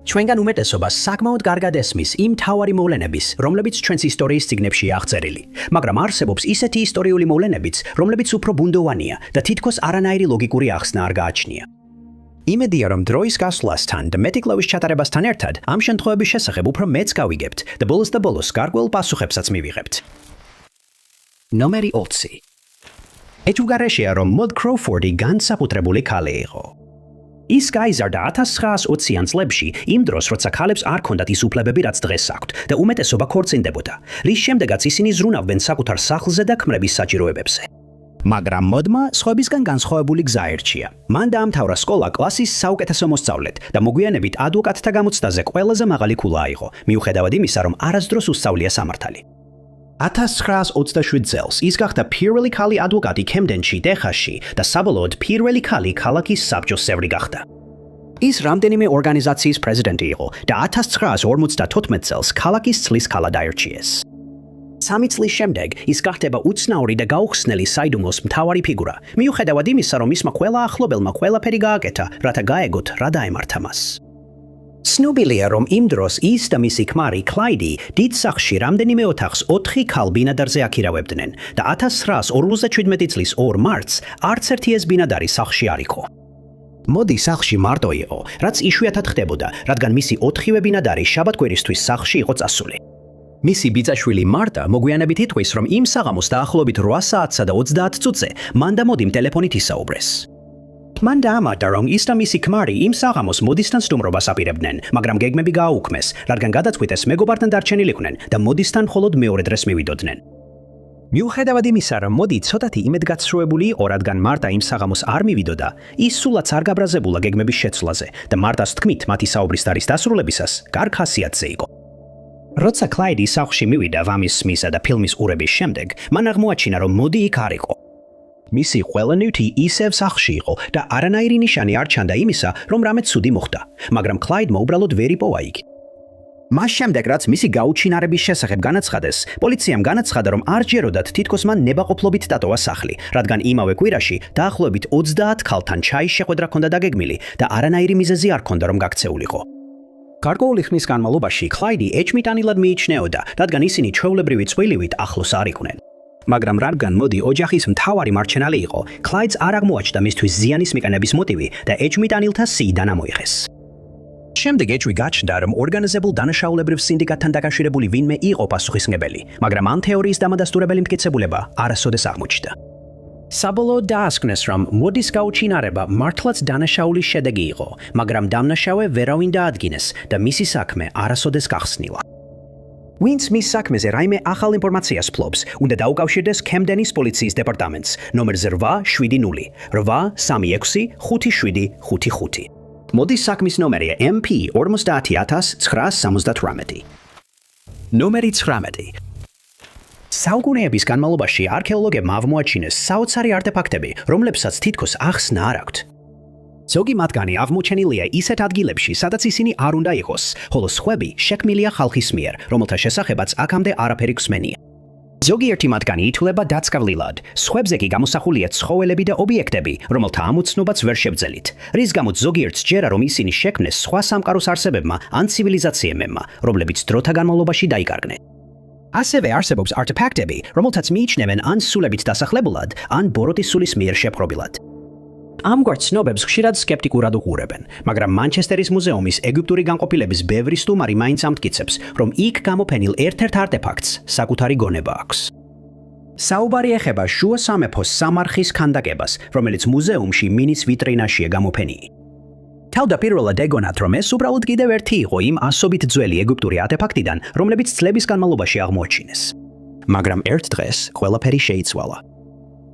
ჩვენგან უმეტესობას საკმაოდ კარგად ესმის იმ მთავარი მოვლენების, რომლებიც ჩვენს ისტორიის წიგნებში აღწერილი, მაგრამ არსებობს ისეთი ისტორიული მოვლენებიც, რომლებიც უფრო ბუნდოვანია და თითქოს არანაირი ლოგიკური ახსნა არ გააჩნია. იმედია, რომ დროის გასვლასთან და მეტი კვლევის ჩატარებასთან ერთად ამ შემთხვევების შესახებ უფრო მეც გავიგებთ და ბოლოს და ბოლოს გარკვეულ პასუხებსაც მივიღებთ. ნომერი 20. ეჭვგარეშეა, რომ მოდ კროუფორდი განსაკუთრებული ქალი იყო. ის გაიზარდა 1920-იან წლებში, იმ დროს, როცა ქალებს არ ჰქონდათ ის უფლებები, რაც დღეს აქვთ და უმეტესობა ქორწინდებოდა, რის შემდეგაც ისინი ზრუნავდნენ საკუთარ სახლზე და ქმრების საჭიროებებზე. მაგრამ მოდმა სხვებისგან განსხვავებული გზა ერჩია. მან დაამთავრა სკოლა კლასის საუკეთესო მოსწავლედ და მოგვიანებით ადვოკატთა გამოცდაზე ყველაზე მაღალი ქულა აიღო, მიუხედავად იმისა, რომ არასდროს უსწავლია სამართალი. 1927 წელს ის გახდა პირველი ქალი ადვოკატი კემდენში, ტეხასში და საბოლოოდ პირველი ქალი ქალაქის საბჭოს წევრი გახდა. ის რამდენიმე ორგანიზაციის პრეზიდენტი იყო და 1952 წელს ქალაქის წლის ქალად აირჩიეს. 3 წლის შემდეგ ის გახდება უცნაური და გაუხსნელი საიდუმლოს მთავარი ფიგურა, მიუხედავად იმისა, რომ ისმა ყველა ახლობელმა ყველაფერი გააკეთა, რათა გაეგოთ რა დაემართა მას. ცნობილია, რომ იმ დროს ის და მისი ქმარი კლაიდი დიდ სახლში რამდენიმე ოთახს 4 ქალ ბინადარზე აქირავებდნენ და 1957 წლის 2 მარტს არც ერთი ეს ბინადარი სახლში არ იყო. მოდი სახლში მარტო იყო, რაც იშვიათად ხდებოდა, რადგან მისი 4-ვე ბინადარი შაბათ-კვირისთვის სახლში იყო წასული. მისი ბიძაშვილი მარტა მოგვიანებით იტყვის, რომ იმ საღამოს დაახლოებით 8 საათსა და 30 წუთზე მან და მოდიმ ტელეფონით ისაუბრეს. მან დაამატა, რომ ის და მისი ქმარი იმ საღამოს მოდისთან სტუმრობას აპირებდნენ, მაგრამ გეგმები გააუქმეს, რადგან გადაწყვიტეს მეგობართან დარჩენილიყვნენ და მოდისთან მხოლოდ მეორე დღეს მივიდოდნენ. მიუხედავად იმისა, რომ მოდი ცოტათი იმედგაცრუებული იყო, რადგან მარტა იმ საღამოს არ მივიდოდა, ის სულაც არ გაბრაზებულა გეგმების შეცვლაზე და მარტას თქმით მათი საუბრის დარის დასრულებისას კარგ ხასიათზე იყო. როცა კლაიდი სახლში მივიდა ვამის სმისა და ფილმის ყურების შემდეგ, მან აღმოაჩინა, რომ მოდი იქ არ იყო. მისი ყველა ნივთი ისევ სახლში იყო და არანაირი ნიშანი არ ჩანდა იმისა, რომ რამე ცუდი მოხდა, მაგრამ კლაიდმა უბრალოდ ვერ იპოვა იგი. მას შემდეგ, რაც მისი გაუჩინარების შესახებ განაცხადეს, პოლიციამ განაცხადა, რომ არ ჯეროდათ თითქოს მან ნებაყოფლობით დატოვა სახლი, რადგან იმავე კვირაში დაახლოებით 30 ქალთან ჩაის შეხვედრა ჰქონდა დაგეგმილი და არანაირი მიზეზი არ ჰქონდა, რომ გაქცეულიყო. გარკვეული ხნის განმავლობაში კლაიდი ეჭმიტანილად მიიჩნეოდა, რადგან ისინი ჩვეულებრივი წვილივით ახლოს არ იყვნენ. მაგრამ რადგან მოდი ოჯახის მთავარი მარჩენალი იყო, კლაიდს არ აღმოაჩნდა მისთვის ზიანის მიყენების მოტივი და ეჭმიტანილთა სიიდან ამოიღეს. შემდეგ ეჭვი გაჩნდა, რომ ორგანიზებულ დანაშაულებრივ სინდიკატთან დაკავშირებული ვინმე იყო პასუხისმგებელი, მაგრამ ამ თეორიის დამადასტურებელი მტკიცებულება არასოდეს აღმოჩნდა. საბოლოოდ დაასკვნეს, რომ მოდის გაუჩინარება მართლაც დანაშაულის შედეგი იყო, მაგრამ დამნაშავე ვერავინ დაადგინეს და მისი საქმე არასოდეს გახსნილა. ვინც მის საქმეზე რაიმე ახალ ინფორმაციას ფლობს, უნდა დაუკავშირდეს კემდენის პოლიციის დეპარტამენტს, ნომერზე 870 836-5755. მოდის საქმის ნომერია MP 50978. ნომერი 19. საუკუნეების განმავლობაში არქეოლოგებმა აღმოაჩინეს საოცარი არტეფაქტები, რომლებსაც თითქოს ახსნა არ აქვთ. ზოგი მათგანი აღმოჩენილია ისეთ ადგილებში, სადაც ისინი არ უნდა იყოს, ხოლო სხვები შექმნილია ხალხის მიერ, რომელთა შესახებაც აქამდე არაფერი გვსმენია. ზოგიერთი მათგანი ითვლება დაცკავლილად, სხვებზე კი გამოსახულია ცხოველები და ობიექტები, რომელთა ამოცნობაც ვერ შევძელით, რის გამოც ზოგიერთს ჯერა, რომ ისინი შექმნეს სხვა სამყაროს არსებებმა ან ცივილიზაციებმა, რომლებიც დროთა განმავლობაში დაიკარგნენ. ასევე არსებობს არტეფაქტები, რომელთაც მიიჩნევენ ან სულებით დასახლებულად, ან ბოროტის სულის მიერ შეპყრობილად. ამგვარ ცნობებს ხშირად სკეპტიკურად უყურებენ, მაგრამ მანჩესტერის მუზეუმის ეგვიპტური განყოფილების ბევრი სტუმარი მაინც ამტკიცებს, რომ იქ გამოფენილ ერთ-ერთ არტეფაქტს საკუთარი გონება აქვს. საუბარი ეხება შუა სამეფოს სამარხის ქანდაკებას, რომელიც მუზეუმში მინის ვიტრინაშია გამოფენილი. თავდაპირველად ეგონათ, რომ ეს უბრალოდ კიდევ ერთი იყო იმ ასობით ძველი ეგვიპტური არტეფაქტიდან, რომლებიც წლების განმავლობაში აღმოაჩინეს. მაგრამ ერთ დღეს ყველაფერი შეიცვალა.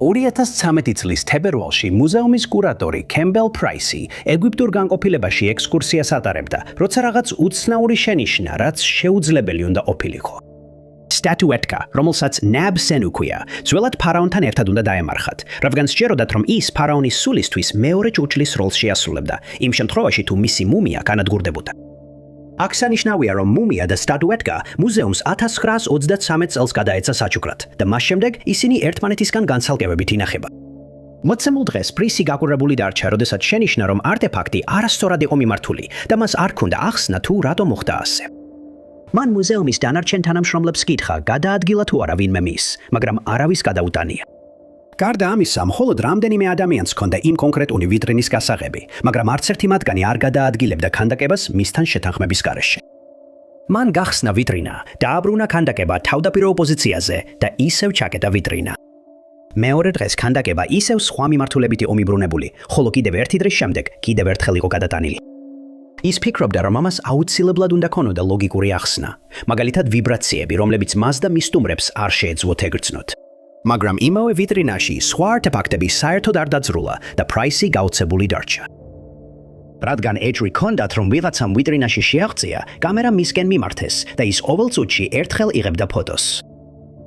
2013 წლის თებერვალში მუზეუმის კურატორი კემბელ პრაისი ეგვიპტურ განყოფილებაში ექსკურსიას ატარებდა, როცა რაღაც უცნაური შენიშნა, რაც შეუძლებელი უნდა ყოფილიყო. სტატუეტკა, რომელსაც ნაბ სენუქვია, ძველად ფარაონთან ერთად უნდა დაემარხათ, რადგან სჯეროდათ, რომ ის ფარაონის სულისთვის მეორე ჭურჭლის როლს შეასრულებდა, იმ შემთხვევაში თუ მისი მუმია განადგურდებოდა. აქ სანიშნავია, რომ მუმია და სტატუეტკა მუზეუმს 1923 წელს გადაეცა საჩუქრად და მას შემდეგ ისინი ერთმანეთისგან განცალკევებით ინახება. მოცემულ დღეს პრისი გაკურებული დარჩა, როდესაც შენიშნა, რომ არტეფაქტი არასწორად იყო მიმართული და მას არ ჰქონდა ახსნა თუ რატომ მოხდა ასე. მან მუზეუმის დანარჩენ თანამშრომლებს კითხა, გადაადგილა თუ არა ვინმე მის, მაგრამ არავის გადაუტანია. გარდა ამისა, მხოლოდ რამდენიმე ადამიანს ჰქონდა იმ კონკრეტული ვიტრინის გასაღები, მაგრამ არც ერთი მათგანი არ გადაადგილებდა ქანდაკებას მისთან შეთანხმების გარეშე. მან გახსნა ვიტრინა, დააბრუნა ქანდაკება თავდაპირველ პოზიციაზე და ისევ ჩაკეტა ვიტრინა. მეორე დღეს ქანდაკება ისევ სხვა მიმართულებით იყო მიბრუნებული, ხოლო კიდევ ერთი დღის შემდეგ კიდევ ერთხელ იყო გადატანილი. ის ფიქრობდა, რომ ამას აუცილებლად უნდა ქონოდა ლოგიკური ახსნა, მაგალითად ვიბრაციები, რომლებიც მას და მის სტუმრებს არ შეეძლოთ ეგრძნოთ. მაგრამ იმავე ვიტრინაში სხვა არტეფაქტები საერთოდ არ დაძრულა და პრაისი გაოცებული დარჩა. რადგან ეჭვი ჰქონდათ, რომ ვიღაცამ ვიტრინაში შეაღწია, კამერა მისკენ მიმართეს და ის ყოველ წუთში ერთხელ იღებდა ფოტოს.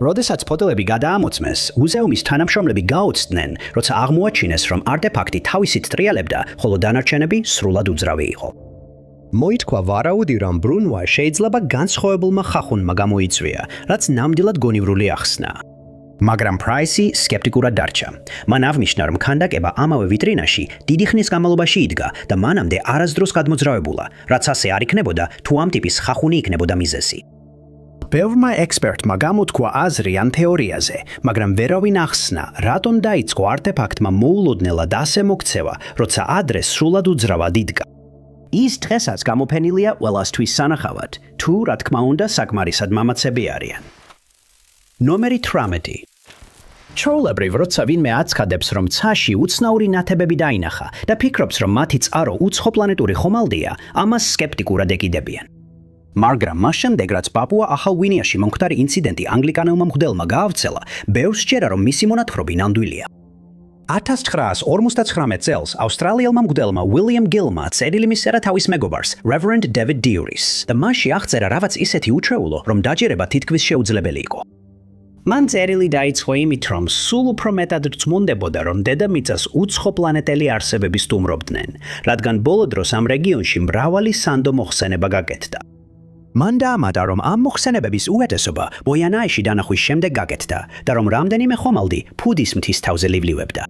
როდესაც ფოტოები გადაამოწმეს, მუზეუმის თანამშრომლები გაოცდნენ, როცა აღმოაჩინეს, რომ არტეფაქტი თავისით ტრიალებდა, ხოლო დანარჩენები სრულად უძრავი იყო. მოითქვა ვარაუდი, რომ ბრუნვა შეიძლება განსხვავებულმა ხახუნმა გამოიწვია, რაც ნამდვილად გონივრული ახსნაა. მაგრამ პრაისი სკეპტიკურად დარჩა. მან აღნიშნა, რომ ქანდაკება ამავე ვიტრინაში დიდი ხნის განმავლობაში იდგა და მანამდე არასდროს გადმოძრავებულა, რაც ასე არ იქნებოდა, თუ ამ ტიპის ხახუნი იქნებოდა მიზეზი. ბევრმა ექსპერტმა გამოთქვა აზრი ამ თეორიაზე, მაგრამ ვერავინ ახსნა, რატომ დაიწყო არტეფაქტმა მოულოდნელად ასე მოქცევა, როცა ადრე სრულად უძრავად იდგა. ის დღესაც გამოფენილია ყველასთვის სანახავად, თუ რა თქმა უნდა საკმარისად მამაცები არიან. ნომერი 18. ჩვეულებრივ, როცა ვინმე აცხადებს, რომ ცაში უცნაური ნათებები დაინახა და ფიქრობს, რომ მათი წყარო უცხოპლანეტური ხომალდია, ამას სკეპტიკურად ეკიდებიან. მაგრამ მას შემდეგ, რაც პაპუა ახალ გვინეაში მომხდარი ინციდენტი ანგლიკანელმა მღვდელმა გაავრცელა, ბევრს სჯერა, რომ მისი მონათხრობი ნამდვილია. 1959 წელს ავსტრალიელმა მღვდელმა უილიამ გილმა წერილი მისწერა თავის მეგობარს, Reverend David Deuris, და მასში აღწერა რაღაც ისეთი უჩვეულო, რომ დაჯერება თითქმის შეუძლებელი იყო. მან წერილი დაიწყო იმით, რომ სულ უფრო მეტად რწმუნდებოდა, რომ დედამიწას უცხოპლანეტელი არსებები სტუმრობდნენ, რადგან ბოლო დროს ამ რეგიონში მრავალი სანდო მოხსენება გაკეთდა. მან დაამატა, რომ ამ მოხსენებების უეტესობა ბოიანაიში დანახვის შემდეგ გაკეთდა და რომ რამდენიმე ხომალდი ფუდის მთის თავზე ლივლივებდა.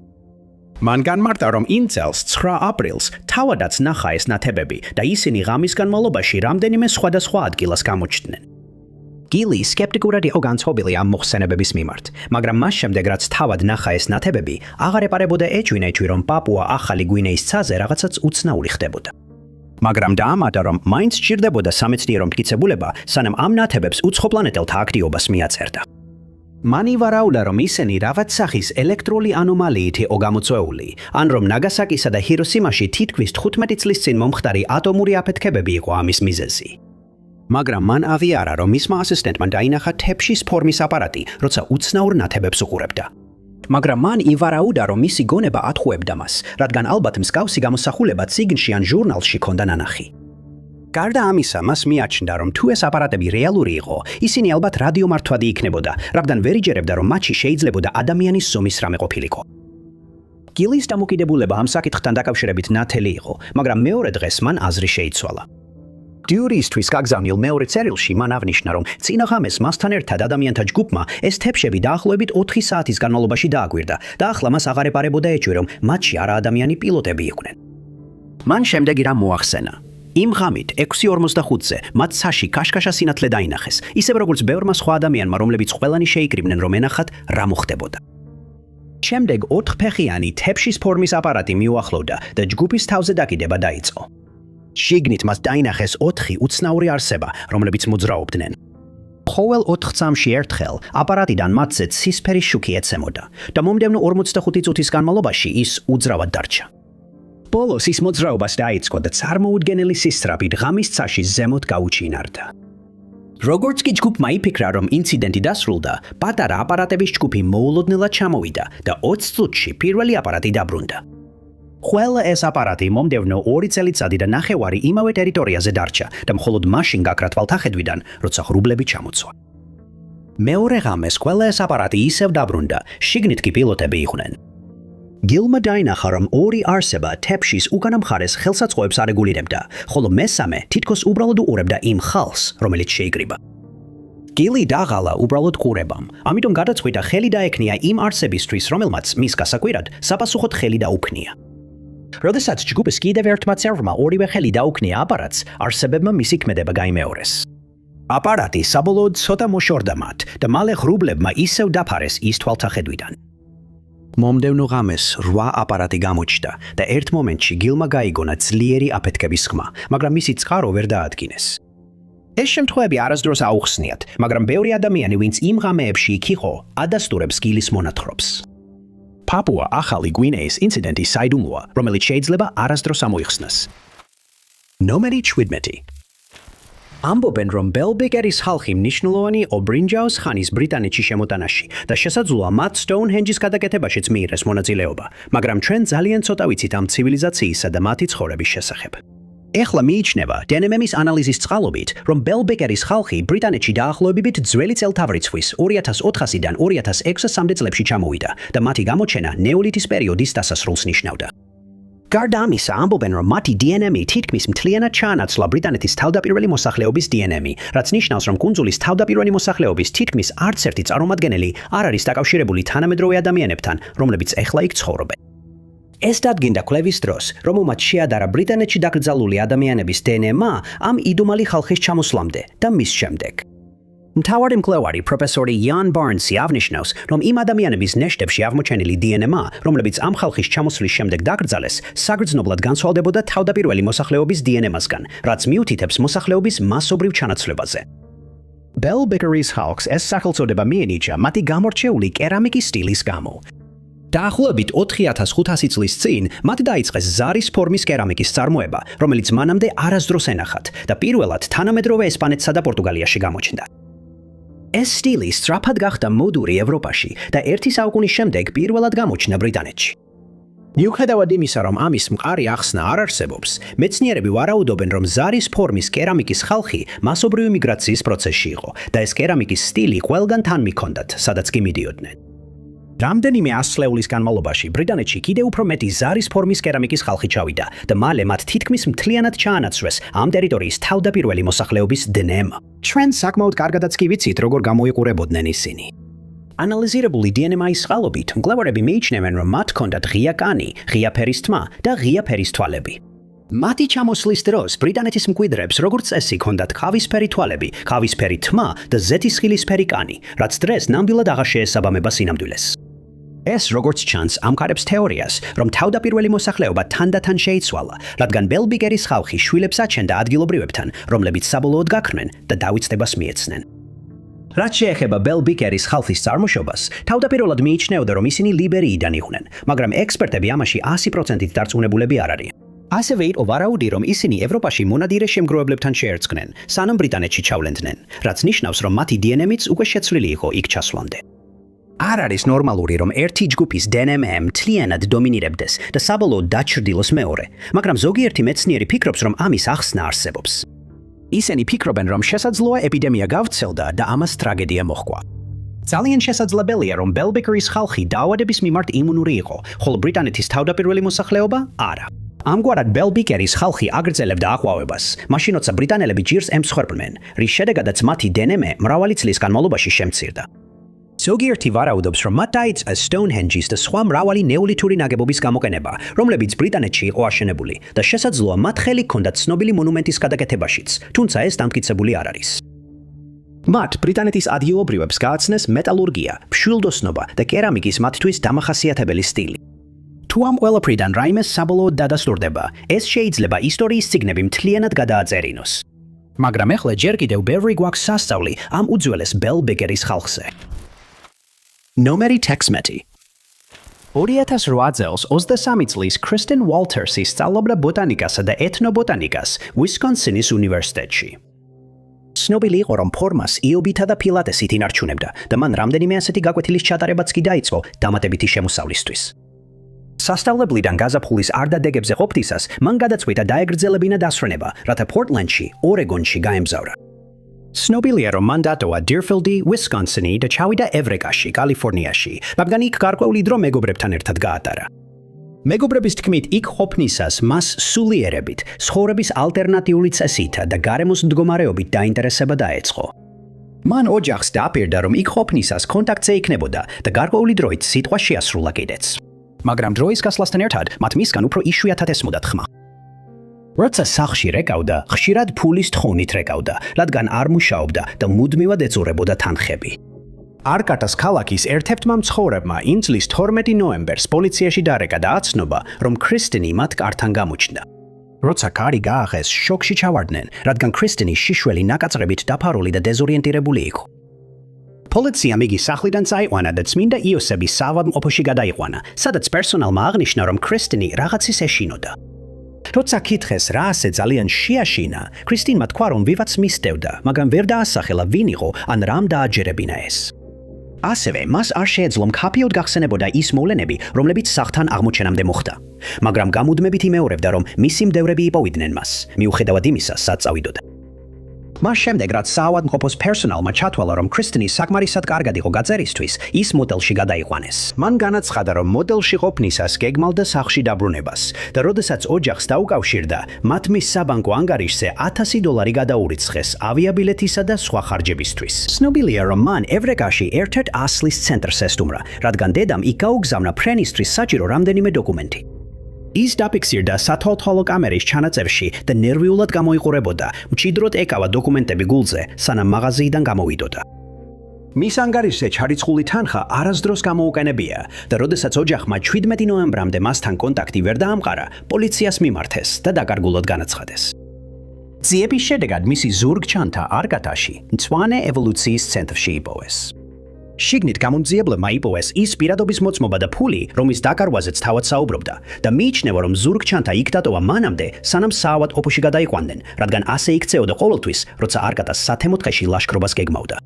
მან განმარტა, რომ იმ წელს 9 აპრილს თავადაც ნახა ეს ნათებები და ისინი ღამის განმავლობაში რამდენიმე სხვადასხვა ადგილას გამოჩნდნენ. გილი სკეპტიკურად იყო განწყობილი ამ მოხსენებების მიმართ, მაგრამ მას შემდეგ, რაც თავად ნახა ეს ნათებები, აღარ ეპარებოდა ეჭვი, რომ პაპუა ახალი გვინეის ცაზე რაღაცაც უცნაური ხდებოდა. მაგრამ დაამატა, რომ მაინც სჭირდებოდა სამეცნიერო მტკიცებულება, სანამ ამ ნათებებს უცხოპლანეტელთა აქტივობას მიაწერდა. მან ივარაუდა, რომ ისინი რაღაც სახის ელექტრული ანომალიით იყო გამოწვეული, ან რომ ნაგასაკისა და ჰიროსიმაში თითქმის 15 წლის წინ მომხდარი ატომური აფეთქებები იყო ამის მიზეზი. მაგრამ მან აღიარა, რომ მისმა ასისტენტმა დაინახა თეფშის ფორმის აპარატი, როცა უცნაურ ნათებებს უყურებდა. მაგრამ მან ივარაუდა, რომ მისი გონება ათხოვებდა მას, რადგან ალბათ მსგავსი გამოსახულება წიგნში ან ჟურნალში ჰქონდა ნანახი. გარდა ამისა, მას მიაჩნდა, რომ თუ ეს აპარატები რეალური იყო, ისინი ალბათ რადიომართვადი იქნებოდა, რადგან ვერ იჯერებდა, რომ მათში შეიძლებოდა ადამიანის ზომის რამე ყოფილიყო. გილის დამოკიდებულება ამ საკითხთან დაკავშირებით ნათელი იყო, მაგრამ მეორე დღეს მან აზრი შეიცვალა. დიურისთვის გაგზავნილ მეორე წერილში მან აღნიშნა, რომ წინა ღამეს მასთან ერთად ადამიანთა ჯგუფმა ეს თეფშები დაახლოებით 4 საათის განმავლობაში დააგვირდა და ახლა მას აღარ ეპარებოდა ეჭვი, რომ მათში არაადამიანი პილოტები იყვნენ. მან შემდეგი რამ მოახსენა. იმ ღამით 6:45-ზე მათ ცაში კაშკაშა სინათლე დაინახეს, ისევ როგორც ბევრმა სხვა ადამიანმა, რომლებიც ყველანი შეიკრიბნენ, რომ ენახათ რა მოხდებოდა. შემდეგ 4-ფეხიანი თეფშის ფორმის აპარატი მიუახლოვდა და ჯგუფის თავზე დაკიდება დაიწყო. შიგნით მას დაინახეს 4 უცნაური არსება, რომლებიც მოძრაობდნენ. ყოველ 4 წამში ერთხელ აპარატიდან მათზე ცისფერი შუქი ეცემოდა და მომდევნო 45 წუთის განმავლობაში ის უძრავად დარჩა. ბოლოს ის მოძრაობას დაიწყო და წარმოუდგენელი სისწრაფით ღამის ცაში ზემოთ გაუჩინარდა. როგორც კი ჯგუფმა იფიქრა, რომ ინციდენტი დასრულდა, პატარა აპარატების ჯგუფი მოულოდნელად ჩამოვიდა და 20 წუთში პირველი აპარატი დაბრუნდა. ყველა ეს აპარატი მომდევნო 2 წელიწადი და ნახევარი იმავე ტერიტორიაზე დარჩა და მხოლოდ მაშინ გაქრა თვალთახედვიდან, როცა ღრუბლები ჩამოწვა. მეორე ღამეს ყველა ეს აპარატი ისევ დაბრუნდა, შიგნით კი პილოტები იყვნენ. გილმა დაინახა, რომ 2 არსება თეფშის უკანა მხარეს ხელსაწყოებს არეგულირებდა, ხოლო მესამე თითქოს უბრალოდ უყურებდა იმ ხალხს, რომელიც შეიკრიბა. გილი დაღალა უბრალოდ ყურებამ. ამიტომ გადაწყვიტა ხელი დაექნია იმ არსებისთვის, რომელმაც მის გასაკვირად საპასუხოდ ხელი დაუქმნია. როდესაც ჯგუფის კიდევ ერთმა წევრმა ორივე ხელი დაუქმნია აპარატს, არსებებმა მისი ქმედება გაიმეორეს. აპარატი საბოლოოდ ცოტა მოშორდა მათ და მალე ღრუბლებმა ისევ დაფარეს ის თვალთახედვიდან. მომდევნო ღამეს 8 აპარატი გამოჩნდა და ერთ მომენტში გილმა გაიგონა ძლიერი აფეთქების ხმა, მაგრამ მისი წყარო ვერ დაადგინეს. ეს შემთხვევები არასდროს აუხსნიათ, მაგრამ ბევრი ადამიანი, ვინც იმ ღამეებში იქ იყო, ადასტურებს გილის მონათხრობს. პაპუა ახალი გვინეის ინციდენტი საიდუმლოა, რომელიც შეიძლება არასდროს ამოიხსნას. ნომერი 17. ამბობენ, რომ ბელ-ბეკერის ხალხი მნიშვნელოვანი ობრინჯაოს ხანის ბრიტანეთში შემოტანაში და შესაძლოა მათ სტოუნჰენჯის გადაკეთებაშიც მიიღეს მონაწილეობა, მაგრამ ჩვენ ძალიან ცოტა ვიცით ამ ცივილიზაციისა და მათი ცხოვრების შესახებ. ეხლა მიიჩნევა დნმ-ის ანალიზის წყალობით, რომ ბელ-ბეკერის ხალხი ბრიტანეთში დაახლოებით ძველი წელთაღრიცხვის 2400-დან 2600-მდე წლებში ჩამოვიდა და მათი გამოჩენა ნეოლითის პერიოდის დასასრულს ნიშნავდა. გარდა ამისა, ამბობენ, რომ მათი დნმ თითქმის მთლიანად ჩაანაცვლა ბრიტანეთის თავდაპირველი მოსახლეობის დნმ, რაც ნიშნავს, რომ კუნძულის თავდაპირველი მოსახლეობის თითქმის არც ერთი წარმომადგენელი არ არის დაკავშირებული თანამედროვე ადამიანებთან, რომლებიც ეხლა იქ ცხოვრობენ. ეს დადგინდა კვლევის დროს, რომ მათ შეადარა ბრიტანეთში დაკრძალული ადამიანების დნმ ამ იდუმალი ხალხის ჩამოსვლამდე და მის შემდეგ. მთავარი მკვლევარი პროფესორი იან ბარნსი აღნიშნავს, რომ იმ ადამიანების ნეშტებში აღმოჩენილი დნმ, რომლებიც ამ ხალხის ჩამოსვლის შემდეგ დაკრძალეს, საგრძნობლად განსხვავდებოდა თავდაპირველი მოსახლეობის დნმ-სგან, რაც მიუთითებს მოსახლეობის მასობრივ ჩანაცვლებაზე. ბელ-ბეკერის ხალხს ეს სახელწოდება მიენიჭა მათი გამორჩეული კერამიკის სტილის გამო. დაახლოებით 4500 წლის წინ მათ დაიწყეს ზარის ფორმის კერამიკის წარმოება, რომელიც მანამდე არასდროს ენახათ და პირველად თანამედროვე ესპანეთსა და პორტუგალიაში გამოჩნდა. ეს სტილი სწრაფად გახდა მოდური ევროპაში და ერთი საუკუნის შემდეგ პირველად გამოჩნდა ბრიტანეთში. მიუხედავად იმისა, რომ ამის მყარი ახსნა არ არსებობს, მეცნიერები ვარაუდობენ, რომ ზარის ფორმის კერამიკის ხალხი მასობრივი მიგრაციის პროცესში იყო და ეს კერამიკის სტილი ყველგან თან მიჰქონდათ, სადაც კი მიდიოდნენ. რამდენიმე ასწლეულის განმავლობაში ბრიტანეთში კიდევ უფრო მეტი ზარის ფორმის კერამიკის ხალხი ჩავიდა და მალე მათ თითქმის მთლიანად ჩაანაცვლეს ამ ტერიტორიის თავდაპირველი მოსახლეობის დნმ. ჩვენ საკმაოდ კარგადაც კი ვიცით, როგორ გამოიყურებოდნენ ისინი. ანალიზირებული დნმ-ის წყალობით, მკვლევარები მიიჩნევენ, რომ მათ ჰქონდათ ღია კანი, ღია ფერის თმა და ღია ფერის თვალები. მათი ჩამოსვლის დროს ბრიტანეთის მკვიდრებს როგორც წესი ჰქონდათ ქავისფერი თვალები, ქავისფერი თმა და ზეთისხილისფერი კანი, რაც დღეს ნამდვილად აღარ შეესაბამება სინამდვილეს. ეს როგორც ჩანს ამყარებს თეორიას, რომ თავდაპირველი მოსახლეობა თანდათან შეიცვალა, რადგან ბელ-ბეკერის ხალხი შვილებს აჩენდა ადგილობრივებთან, რომლებიც საბოლოოდ გაქრნენ და დავიწყებას მიეცნენ. რაც შეეხება ბელ-ბეკერის ხალხის წარმოშობას, თავდაპირველად მიიჩნეოდა, რომ ისინი ლიბერიიდან იყვნენ, მაგრამ ექსპერტები ამაში 100%-ით დარწმუნებულები არ არიან. ასევე იყო ვარაუდი, რომ ისინი ევროპაში მონადირე შემგროვებლებთან შეერწყნენ, სანამ ბრიტანეთში ჩავლენდნენ, რაც ნიშნავს, რომ მათი დნმ-იც უკვე შეცვლილი იყო იქ ჩასვლამდე. არ არის ნორმალური, რომ ერთი ჯგუფის დნმ მთლიანად დომინირებდეს და საბოლოოდ დაჩრდილოს მეორე, მაგრამ ზოგიერთი მეცნიერი ფიქრობს, რომ ამის ახსნა არსებობს. ისინი ფიქრობენ, რომ შესაძლოა ეპიდემია გავრცელდა და ამას ტრაგედია მოჰყვა. ძალიან შესაძლებელია, რომ ბელ-ბეკერის ხალხი დაავადების მიმართ იმუნური იყო, ხოლო ბრიტანეთის თავდაპირველი მოსახლეობა არა. ამგვარად ბელ-ბეკერის ხალხი აგრძელებდა აყვავებას, მაშინ როცა ბრიტანელები ჯირს ემსხვერპლნენ, რის შედეგადაც მათი დნმ მრავალი წლის განმავლობაში შემცირდა. ზოგიერთი ვარაუდობს, რომ მათ დაიწყეს სტოუნჰენჯის და სხვა მრავალი ნეოლითური ნაგებობის გამოყენება, რომლებიც ბრიტანეთში იყო აშენებული და შესაძლოა მათ ხელი ჰქონდათ ცნობილი მონუმენტის გადაკეთებაშიც, თუმცა ეს დამტკიცებული არ არის. მათ ბრიტანეთის ადგილობრივებს გააცნეს მეტალურგია, მშვილდოსნობა და კერამიკის მათთვის დამახასიათებელი სტილი. თუ ამ ყველაფრიდან რაიმე საბოლოოდ დადასტურდება, ეს შეიძლება ისტორიის წიგნები მთლიანად გადააწერინოს. მაგრამ ეხლა ჯერ კიდევ ბევრი გვაქვს სასწავლი ამ უძველეს ბელ-ბეკერის ხალხზე. ნომერი 16. 2008 წელს 23 წლის კრისტენ უოლტერსი სწავლობდა ბოტანიკასა და ეთნობოტანიკას უისკონსინის უნივერსიტეტში. ცნობილი იყო, რომ ფორმას იობითა და ფილატესით ინარჩუნებდა და მან რამდენიმე ასეთი გაკვეთილის ჩატარებაც კი დაიწყო დამატებითი შემოსავლისთვის. სასწავლებლიდან გაზაფხულის არდადეგებზე ყოფნისას მან გადაწყვიტა დაეგრძელებინა დასვენება, რათა პორტლენდში, ორეგონში გაემგზავრა. ცნობილია, რომ მან დატოვა დირფილდი, უისკონსინი და ჩავიდა ევრეკაში, კალიფორნიაში, მაგრამ იქ გარკვეული დრო მეგობრებთან ერთად გაატარა. მეგობრების თქმით, იქ ყოფნისას მას სულიერებით, ცხოვრების ალტერნატიული წესითა და გარემოს მდგომარეობით დაინტერესება დაეწყო. მან ოჯახს დააპირდა, რომ იქ ყოფნისას კონტაქტზე იქნებოდა და გარკვეული დროით სიტყვა შეასრულა კიდეც. მაგრამ დროის გასვლასთან ერთად მათ მისგან უფრო იშვიათად ესმოდა ხმა. როცა სახლში რეკავდა, ხშირად ფულის თხოვნით რეკავდა, რადგან არ მუშაობდა და მუდმივად ეწურებოდა თანხები. არკატას ქალაქის ერთ-ერთმა მცხოვრებმა იმ წლის 12 ნოემბერს პოლიციაში დარეკა და აცნობა, რომ ქრისტინი მათ კართან გამოჩნდა. როცა კარი გააღეს, შოკში ჩავარდნენ, რადგან ქრისტინი შიშველი ნაკაწრებით დაფარული და დეზორიენტირებული იყო. პოლიციამ იგი სახლიდან წაიყვანა და წმინდა იოსების საავადმყოფოში გადაიყვანა, სადაც პერსონალმა აღნიშნა, რომ ქრისტინი რაღაცის ეშინოდა. როცა კითხეს რა ასე ძალიან შეაშინა, ქრისტინმა თქვა, რომ ვიღაც მისდევდა, მაგრამ ვერ დაასახელა ვინ იყო ან რამ დააჯერებინა ეს. ასევე მას არ შეეძლო მკაფიოდ გახსენებოდა ის მოვლენები, რომლებიც სახლთან აღმოჩენამდე მოხდა. მაგრამ გამუდმებით იმეორებდა, რომ მისი მდევრები იპოვიდნენ მას, მიუხედავად იმისა, სად წავიდოდა. მას შემდეგ, რაც საავადმყოფოს პერსონალმა ჩათვალა, რომ ქრისტინი საკმარისად კარგად იყო გაწერისთვის, ის მოდელში გადაიყვანეს. მან განაცხადა, რომ მოდელში ყოფნისას გეგმავდა სახლში დაბრუნებას და როდესაც ოჯახს დაუკავშირდა, მათ მის საბანკო ანგარიშზე $1000 გადაურიცხეს ავიაბილეთისა და სხვა ხარჯებისთვის. ცნობილია, რომ მან ევრეკაში ერთ-ერთ ასლის ცენტრს ესტუმრა, რადგან დედამ იქ გაუგზავნა ფრენისთვის საჭირო რამდენიმე დოკუმენტი. ის დაფიქსირდა სათვალთვალო კამერის ჩანაწერში და ნერვიულად გამოიყურებოდა, მჭიდროდ ეკავა დოკუმენტები გულზე, სანამ მაღაზიიდან გამოვიდოდა. მის ანგარიშზე ჩარიცხული თანხა არასდროს გამოუყენებია და როდესაც ოჯახმა 17 ნოემბრამდე მასთან კონტაქტი ვერ დაამყარა, პოლიციას მიმართეს და დაკარგულად განაცხადეს. ძიების შედეგად მისი ზურგჩანთა არკატაში მწვანე ევოლუციის ცენტრში იპოვეს. შიგნით გამომძიებლებმა იპოვეს ის პირადობის მოწმობა და ფული, რომლის დაკარგვაზეც თავად საუბრობდა და მიიჩნევა, რომ ზურგჩანთა იქ დატოვა მანამდე, სანამ საავადმყოფოში გადაიყვანდნენ, რადგან ასე იქცეოდა ყოველთვის, როცა არკატას სათემო დღეში ლაშქრობას გეგმავდა.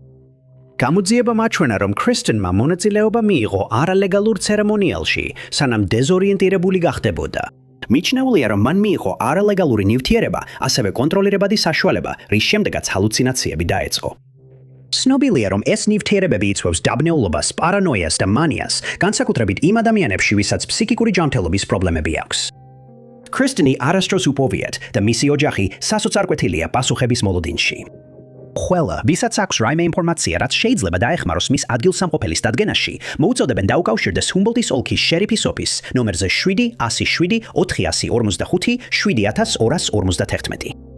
გამოძიებამ აჩვენა, რომ ქრისტინმა მონაწილეობა მიიღო არალეგალურ ცერემონიალში, სანამ დეზორიენტირებული გახდებოდა. მიჩნეულია, რომ მან მიიღო არალეგალური ნივთიერება, ასევე კონტროლირებადი საშუალება, რის შემდეგაც ჰალუცინაციები დაეწყო. ცნობილია, რომ ეს ნივთიერებები იწვევს დაბნეულობას, პარანოიას და მანიას, განსაკუთრებით იმ ადამიანებში, ვისაც ფსიქიკური ჯანმრთელობის პრობლემები აქვს. ქრისტინი არასდროს უპოვიათ და მისი ოჯახი სასოწარკვეთილია პასუხების მოლოდინში. ყველა, ვისაც აქვს რაიმე ინფორმაცია, რაც შეიძლება დაეხმაროს მის ადგილსამყოფელის დადგენაში, მოუწოდებენ დაუკავშირდეს ჰუმბოლდტის ოლქის შერიფის ოფისს ნომერზე 7-107 445 7251.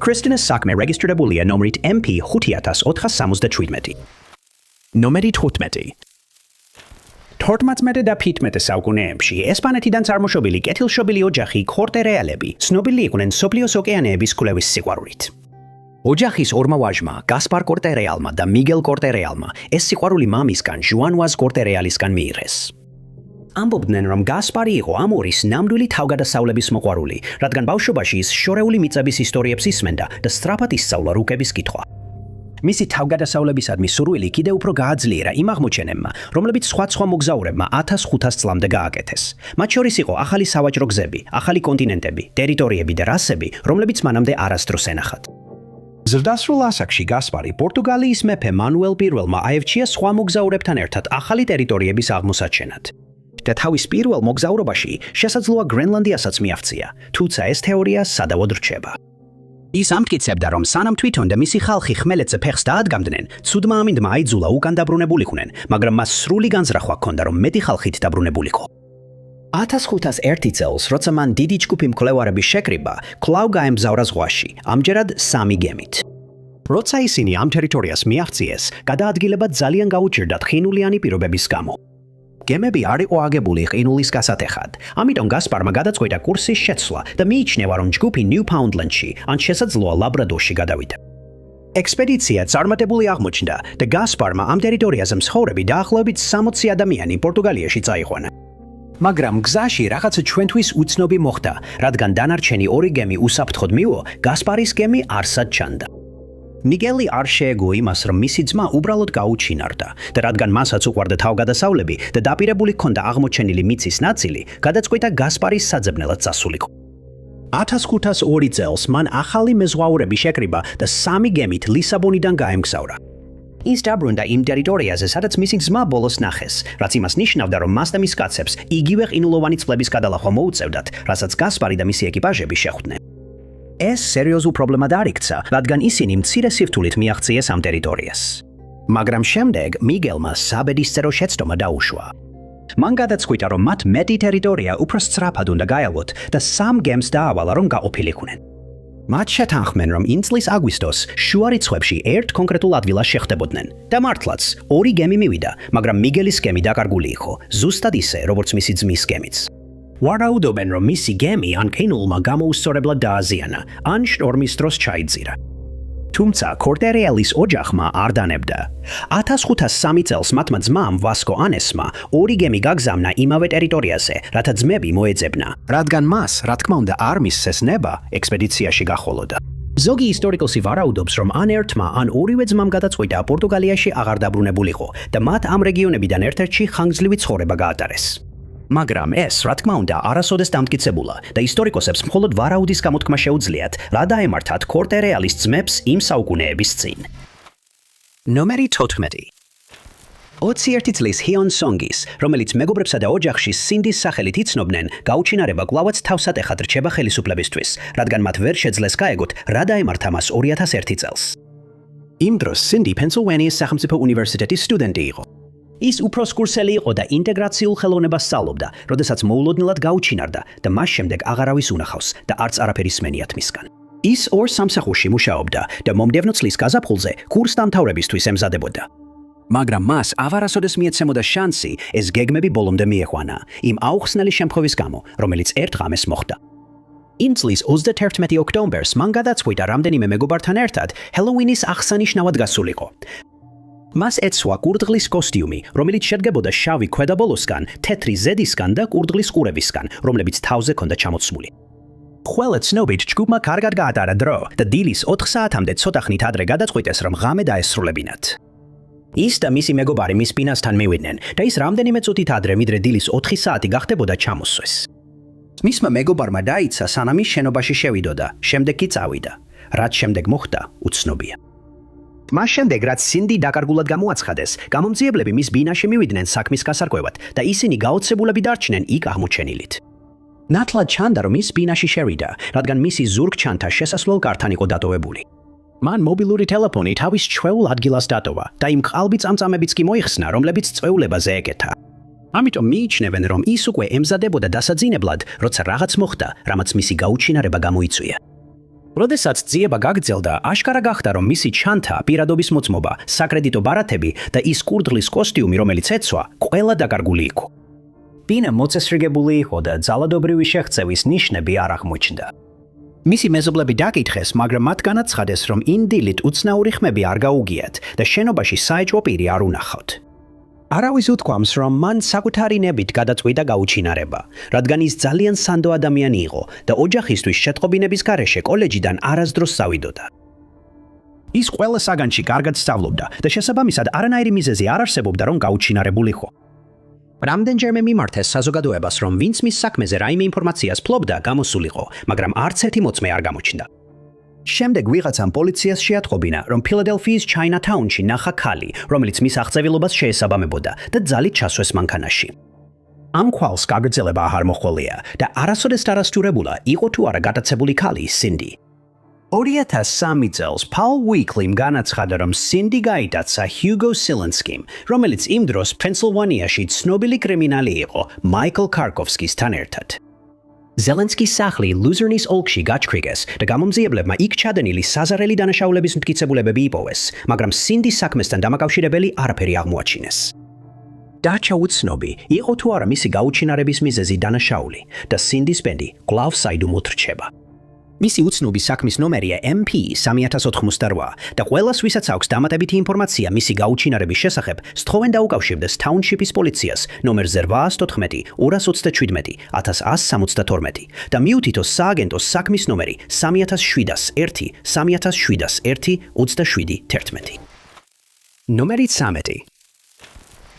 ქრისტინას საქმე რეგისტრირებულია ნომრით MP 5477. ნომერი 15. 14 და 15 საუკუნეებში ესპანეთიდან წარმოშობილი კეთილშობილი ოჯახი კორტერეალები ცნობილი იყვნენ მსოფლიოს ოკეანეების კვლევის სიყვარულით. ოჯახის ორმა ვაჟმა, გასპარ კორტერეალმა და მიგელ კორტერეალმა, ეს სიყვარული მამისგან, ჟუან ვაზ კორტერეალისგან მიიღეს. ამბობდნენ, რომ გასპარი იყო ამ ორის ნამდვილი თავგადასავლების მოყვარული, რადგან ბავშვობაში ის შორეული მიწების ისტორიებს ისმენდა და სწრაფად ისწავლა რუკების კითხვა. მისი თავგადასავლებისადმი სურვილი კიდევ უფრო გააძლიერა იმ აღმოჩენებმა, რომლებიც სხვა მოგზაურებმა 1500 წლამდე გააკეთეს. მათ შორის იყო ახალი სავაჭრო გზები, ახალი კონტინენტები, ტერიტორიები და რასები, რომლებიც მანამდე არასდროს ენახათ. ზრდასრულ ასაკში გასპარი პორტუგალიის მეფე მანუელ პირველმა აევჩია სხვა მოგზაურებთან ერთად ახალი ტერიტორიების აღმოსაჩენად. და თავის პირველ მოგზაურობაში შესაძლოა გრენლანდიასაც მიაღწია, თუმცა ეს თეორია სადავოდ რჩება. ის ამტკიცებდა, რომ სანამ თვითონ და მისი ხალხი ხმელეთზე ფეხს დაადგამდნენ, ცუდმა ამინდმა აიძულა უკან დაბრუნებულიყვნენ, მაგრამ მას სრული განზრახვა ჰქონდა, რომ მეტი ხალხით დაბრუნებულიყო. 1501 წელს, როცა მან დიდი ჯგუფი მკვლევარები შეკრიბა, კვლავ გაემგზავრა ზღვაში, ამჯერად 3 გემით. როცა ისინი ამ ტერიტორიას მიაღწიეს, გადაადგილება ძალიან გაუჭირდათ ხინულიანი პირობების გამო. გემები არ იყო აგებული ყინულის გასატეხად, ამიტომ გასპარმა გადაწყვიტა კურსის შეცვლა და მიიჩნევა, რომ ჯგუფი ნიუფაუნდლენდში ან შესაძლოა ლაბრადორში გადავიდა. ექსპედიცია წარმატებული აღმოჩნდა და გასპარმა ამ ტერიტორიაზე მცხოვრები დაახლოებით 60 ადამიანი პორტუგალიაში წაიყვანა. მაგრამ გზაში რაღაცა ჩვენთვის უცნობი მოხდა, რადგან დანარჩენი 2 გემი უსაფრთხოდ მიუო, გასპარის გემი არსად ჩანდა. მიგელი არ შეეგო იმას, რომ მისი ძმა უბრალოდ გაუჩინარდა და რადგან მასაც უყვარდა თავგადასავლები და დაპირებული ჰქონდა აღმოჩენილი მიწის ნაწილი, გადაწყვიტა გასპარის საძებნელად წასულიყო. 1502 წელს მან ახალი მეზღვაურები შეკრიბა და 3 გემით ლისაბონიდან გაემგზავრა. ის დაბრუნდა იმ ტერიტორიაზე, სადაც მისი ძმა ბოლოს ნახეს, რაც იმას ნიშნავდა, რომ მას და მის კაცებს იგივე ყინულოვანი წყლების გადალახვა მოუწევდათ, რასაც გასპარი და მისი ეკიპაჟები შეხვდნენ. ეს სერიოზულ პრობლემად არ იქცა, რადგან ისინი მცირე სირთულით მიაღწიეს ამ ტერიტორიას. მაგრამ შემდეგ მიგელმა საბედისწერო შეცდომა დაუშვა. მან გადაწყვიტა, რომ მათ მეტი ტერიტორია უფრო სწრაფად უნდა გაელვოთ და 3 გემს დაავალა, რომ გაყოფილიყვნენ. მათ შეთანხმდნენ, რომ იმ წლის აგვისტოს შუა რიცხვებში ერთ კონკრეტულ ადგილას შეხვდებოდნენ და მართლაც 2 გემი მივიდა, მაგრამ მიგელის გემი დაკარგული იყო, ზუსტად ისე, როგორც მისი ძმის გემიც. ვარაუდობენ, რომ მისი გემი ან კენულმა გამოუსწორებლად დააზიანა, ან შტორმის დროს ჩაიძირა. თუმცა კორტერეალის ოჯახმა არ დანებდა. 1503 წელს მათმა ძმამ ვასკო ანესმა 2 გემი გაგზავნა იმავე ტერიტორიაზე, რათა ძმები მოეძებნა, რადგან მას, რა თქმა უნდა, არ მისცეს ნება ექსპედიციაში გახოლოდა. ზოგი ისტორიკოსი ვარაუდობს, რომ ან ერთმა, ან ორივე ძმამ გადაწყვიტა პორტუგალიაში აღარ დაბრუნებულიყო და მათ ამ რეგიონებიდან ერთ-ერთში ხანგრძლივი ცხოვრება გაატარეს. მაგრამ ეს, რა თქმა უნდა, არასოდეს დამტკიცებულა და ისტორიკოსებს მხოლოდ ვარაუდის გამოთქმა შეუძლიათ, რა დაემართათ კორტერეალის ძმებს იმ საუკუნეების წინ. ნომერი 14. 21 წლის ჰიონ სონგის, რომელიც მეგობრებსა და ოჯახში სინდის სახელით იცნობდნენ, გაუჩინარება კვლავაც თავსატეხად რჩება ხელისუფლებისთვის, რადგან მათ ვერ შეძლეს გაეგოთ, რა დაემართა მას 2001 წელს. იმ დროს სინდი პენსილვანიის სახელმწიფო უნივერსიტეტის სტუდენტი იყო. ის უფროს კურსელი იყო და ინტეგრაციულ ხელოვნებას სწავლობდა, როდესაც მოულოდნელად გაუჩინარდა და მას შემდეგ აღარავის უნახავს და არც არაფერი სმენიათ მისგან. ის 2 სამსახურში მუშაობდა და მომდევნო წლის გაზაფხულზე კურსდამთავრებისთვის ემზადებოდა. მაგრამ მას ავარასოდეს მიეცემოდა შანსი ეს გეგმები ბოლომდე მიეყვანა, იმ აუხსნელი შემთხვევის გამო, რომელიც ერთ ღამეს მოხდა. იმ წლის 31 ოქტომბერს მან გადაწყვიტა რამდენიმე მეგობართან ერთად ჰელოუინის აღსანიშნავად გასულიყო. მას ეცვა კურდღლის კოსტიუმი, რომელიც შედგებოდა შავი ქვედაბოლოსგან, თეთრი ზედისგან და კურდღლის ყურებისგან, რომლებიც თავზე ჰქონდა ჩამოცმული. ყველა ცნობით ჯგუფმა კარგად გაატარა დრო და დილის 4 საათამდე ცოტა ხნით ადრე გადაწყვიტეს, რომ ღამე დაესრულებინათ. ის და მისი მეგობარი მის პინასთან მივიდნენ და ის რამდენიმე წუთით ადრე, ვიდრე დილის 4 საათი გახდებოდა, ჩამოსვეს. მისმა მეგობარმა დაიცა, სანამ ის შენობაში შევიდოდა, შემდეგ კი წავიდა. რაც შემდეგ მოხდა, უცნობია. მას შემდეგ, რაც სინდი დაკარგულად გამოაცხადეს, გამომძიებლები მის ბინაში მივიდნენ საქმის გასარკვევად და ისინი გაოცებულები დარჩნენ იქ აღმოჩენილით. ნათლად ჩანდა, რომ ის ბინაში შევიდა, რადგან მისი ზურგჩანთა შესასვლელ კართან იყო დატოვებული. მან მობილური ტელეფონი თავის ჩვეულ ადგილას დატოვა და იმ ყალბი წამწამებიც კი მოიხსნა, რომლებიც წვეულებაზე ეკეთა. ამიტომ მიიჩნევენ, რომ ის უკვე ემზადებოდა დასაძინებლად, როცა რაღაც მოხდა, რამაც მისი გაუჩინარება გამოიწვია. როდესაც ძიება გაგრძელდა, აშკარა გახდა, რომ მისი ჩანთა, პირადობის მოწმობა, საკრედიტო ბარათები და ის კურდღლის კოსტიუმი, რომელიც ეცვა, ყველა დაკარგული იყო. ბინა მოწესრიგებული იყო და ძალადობრივი შეღწევის ნიშნები არ აღმოჩნდა. მისი მეზობლები დაკითხეს, მაგრამ მათ განაცხადეს, რომ იმ დილით უცნაური ხმები არ გაუგიათ და შენობაში საეჭვო პირი არ უნახავთ. არავის უთქვამს, რომ მან საკუთარი ნებით გადაწყვიტა გაუჩინარება, რადგან ის ძალიან სანდო ადამიანი იყო და ოჯახისთვის შეტყობინების გარეშე კოლეჯიდან არასდროს წავიდოდა. ის ყველა საგანში კარგად სწავლობდა და შესაბამისად არანაირი მიზეზი არ არსებობდა, რომ გაუჩინარებულიყო. რამდენჯერმე მიმართეს საზოგადოებას, რომ ვინც მის საქმეზე რაიმე ინფორმაციას ფლობდა, გამოსულიყო, მაგრამ არც ერთი მოწმე არ გამოჩნდა. შემდეგ ვიღაცამ პოლიციას შეატყობინა, რომ ფილადელფიის ჩაინათაუნში ნახა ქალი, რომელიც მის აღწევილობას შეესაბამებოდა და ძალით ჩასვეს მანქანაში. ამ ქვალს გაგრძელება აღარ მოჰყოლია და არასოდეს დარასტურებულა, იყო თუ არა გადაცებული ქალი სინდი. 2003 წელს Paul Weekly განაცხადა, რომ სინდი გაიტაცა Hugo Selenskym, რომელიც იმ დროს პენსილვანიაში ცნობილი კრიმინალი იყო მაიკლ კარკოვსკისთან ერთად. ზელენსკის სახლი ლუზერნის ოლქში გაჩქრიგეს და გამომძიებლებმა იქ ჩადენილი საზარელი დანაშაულების მტკიცებულებები იპოვეს, მაგრამ სინდის საქმესთან დამაკავშირებელი არაფერი აღმოაჩინეს. დარჩა უცნობი, იყო თუ არა მისი გაუჩინარების მიზეზი დანაშაული და სინდის ბენდი კვლავ საიდუმლოდ რჩება. მისი უცნობი საქმის ნომერია MP 3088 და ყველას, ვისაც აქვს დამატებითი ინფორმაცია მისი გაუჩინარების შესახებ, სთხოვენ დაუკავშირდეს თაუნშიპის პოლიციას ნომერ 814 227 1172 და მიუთითოს სააგენტოს საქმის ნომერი 3701 3701 2711. ნომერი 13.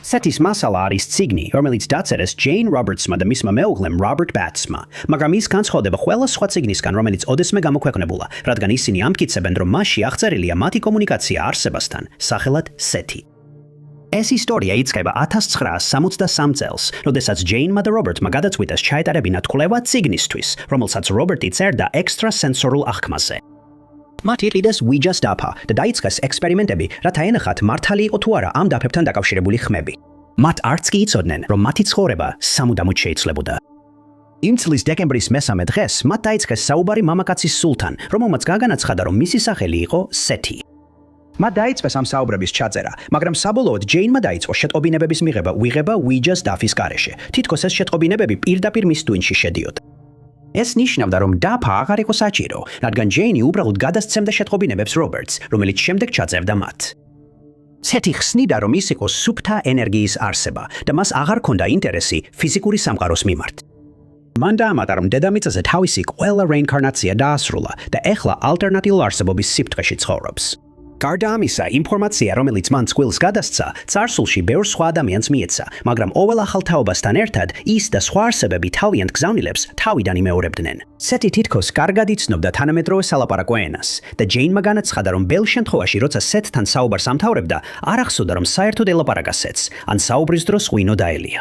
სეთის მასალა არის ციგნი, რომელიც დაწერეს ჯეინ რობერტსმა და მისმა მეუღლემ რობერტ ბატსმა, მაგრამ ის განსხვავდება ყველა სხვა ციგნისგან, რომელიც ოდესმე გამოქვეყნებულა, რადგან ისინი ამტკიცებენ, რომ მასში აღწერილია მათი კომუნიკაცია არსებასთან, სახელად სეთი. ეს ისტორია იწყება 1963 წელს, როდესაც ჯეინმა და რობერტმა გადაწყვიტეს ჩაეტარებინათ კვლევა ციგნისთვის, რომელსაც რობერტი წერდა ექსტრასენსორულ აღქმაზე. მათი ყიდეს Ouija-ს დაფა და დაიწყეს ექსპერიმენტები, რათა ენახათ მართალი იყო თუ არა ამ დაფებთან დაკავშირებული ხმები. მათ არც კი იცოდნენ, რომ მათი ცხოვრება სამუდამოდ შეიცვლებოდა. იმ წლის დეკემბრის 13 დღეს მათ დაიწყეს საუბარი მამაკაცის სულთან, რომელმაც გაგანაცხადა, რომ მისი სახელი იყო სეთი. მათ დაიწყეს ამ საუბრების ჩაწერა, მაგრამ საბოლოოდ ჯეინმა დაიწყო შეტყობინებების მიღება Ouija-ს დაფის გარეშე. თითქოს ეს შეტყობინებები პირდაპირ მის ტვინში შედიოდა. ეს ნიშნავდა, რომ დაფა აღარ იყო საჭირო, რადგან ჯეინი უბრალოდ გადასცემდა შეტყობინებებს რობერტს, რომელიც შემდეგ ჩაწერდა მათ. სეთი ხსნიდა, რომ ის იყო სუფთა ენერგიის არსება და მას აღარ ჰქონდა ინტერესი ფიზიკური სამყაროს მიმართ. მან დაამატა, რომ დედამიწაზე თავისი ყველა რეინკარნაცია დაასრულა და ეხლა ალტერნატიულ არსებობის სიფრთხეში ცხოვრობს. გარდა ამისა, ინფორმაცია, რომელიც მან წყვილს გადასცა, წარსულში ბევრ სხვა ადამიანს მიეცა, მაგრამ ყოველ ახალ თაობასთან ერთად ის და სხვა არსებები თავიანთ გზავნილებს თავიდან იმეორებდნენ. სეთი თითქოს კარგად იცნობდა თანამედროვე სალაპარაკო ენას და ჯეინმა განაცხადა, რომ ბევრ შემთხვევაში, როცა სეთთან საუბარს ამთავრებდა, არ ახსოვდა, რომ საერთოდ ელაპარაკა სეთს, ან საუბრის დროს ღვინო დაელია.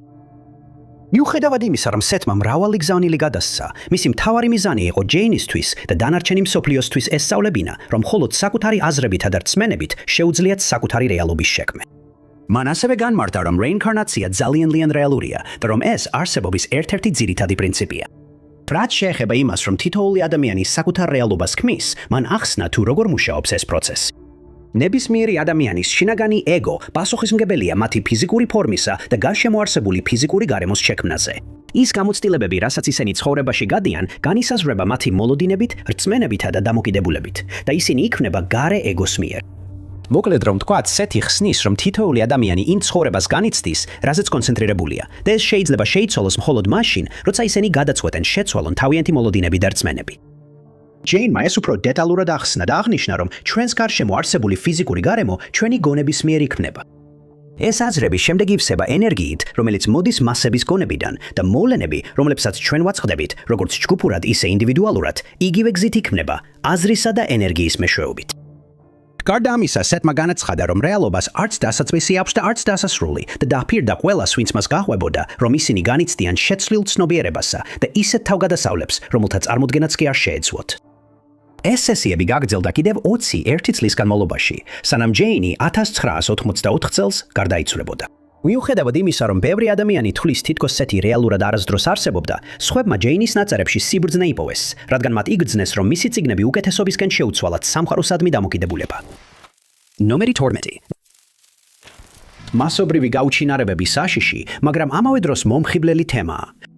მიუხედავად იმისა, რომ სეთმა მრავალი გზავნილი გადასცა, მისი მთავარი მიზანი იყო ჯეინისთვის და დანარჩენი მსოფლიოსთვის ესწავლებინა, რომ მხოლოდ საკუთარი აზრებითა და რწმენებით შეუძლიათ საკუთარი რეალობის შექმნა. მან ასევე განმარტა, რომ რეინკარნაცია ძალიან რეალურია და რომ ეს არსებობის ერთ-ერთი ძირითადი პრინციპია. რაც შეეხება იმას, რომ თითოეული ადამიანი საკუთარ რეალობას ქმნის, მან ახსნა თუ როგორ მუშაობს ეს პროცესი. ნებისმიერი ადამიანის შინაგანი ეგო პასუხისმგებელია მათი ფიზიკური ფორმისა და გარშემოარსებული ფიზიკური გარემოს შექმნაზე. ის გამოცდილებები, რასაც ისინი ცხოვრებაში გადიან, განისაზღვრება მათი მოლოდინებით, რწმენებითა და დამოკიდებულებით და ისინი იქმნება გარე ეგოს მიერ. მოკლედ რომ ვთქვათ, სეთი ხსნის, რომ თითოეული ადამიანი იმ ცხოვრებას განიცდის, რაზეც კონცენტრირებულია და ეს შეიძლება შეიცვალოს მხოლოდ მაშინ, როცა ისინი გადაწყვეტენ შეცვალონ თავიანთი მოლოდინები და რწმენები. ჯეინმა ეს უფრო დეტალურად ახსნა და აღნიშნა, რომ ჩვენს გარშემო არსებული ფიზიკური გარემო ჩვენი გონების მიერ იქმნება. ეს აზრები შემდეგ ივსება ენერგიით, რომელიც მოდის მასების გონებიდან და მოვლენები, რომლებსაც ჩვენ ვაწყდებით, როგორც ჯგუფურად, ისე ინდივიდუალურად, იგივე გზით იქმნება, აზრისა და ენერგიის მეშვეობით. გარდა ამისა, სეთმა განაცხადა, რომ რეალობას არც დასაწყისი აქვს და არც დასასრული და დააფირდა ყველას, ვინც მას გაყვებოდა, რომ ისინი განიცდიან შეცვლილ ცნობიერებასა და ისეთ თავგადასავლებს, რომელთა წარმოდგენაც კი არ შეეძლოთ. ეს სესიები გაგრძელდა კიდევ 21 წლის განმავლობაში, სანამ ჯეინი 1984 წელს გარდაიცვლებოდა. მიუხედავად იმისა, რომ ბევრი ადამიანი თვლის თითქოს სეთი რეალურად არასდროს არსებობდა, სხვებმა ჯეინის ნაწერებში სიბრძნე იპოვეს, რადგან მათ იგრძნეს, რომ მისი წიგნები უკეთესობისკენ შეუცვალათ სამყაროსადმი დამოკიდებულება. ნომერი 12. მასობრივი გაუჩინარებების საშიში, მაგრამ ამავე დროს მომხიბლელი თემაა.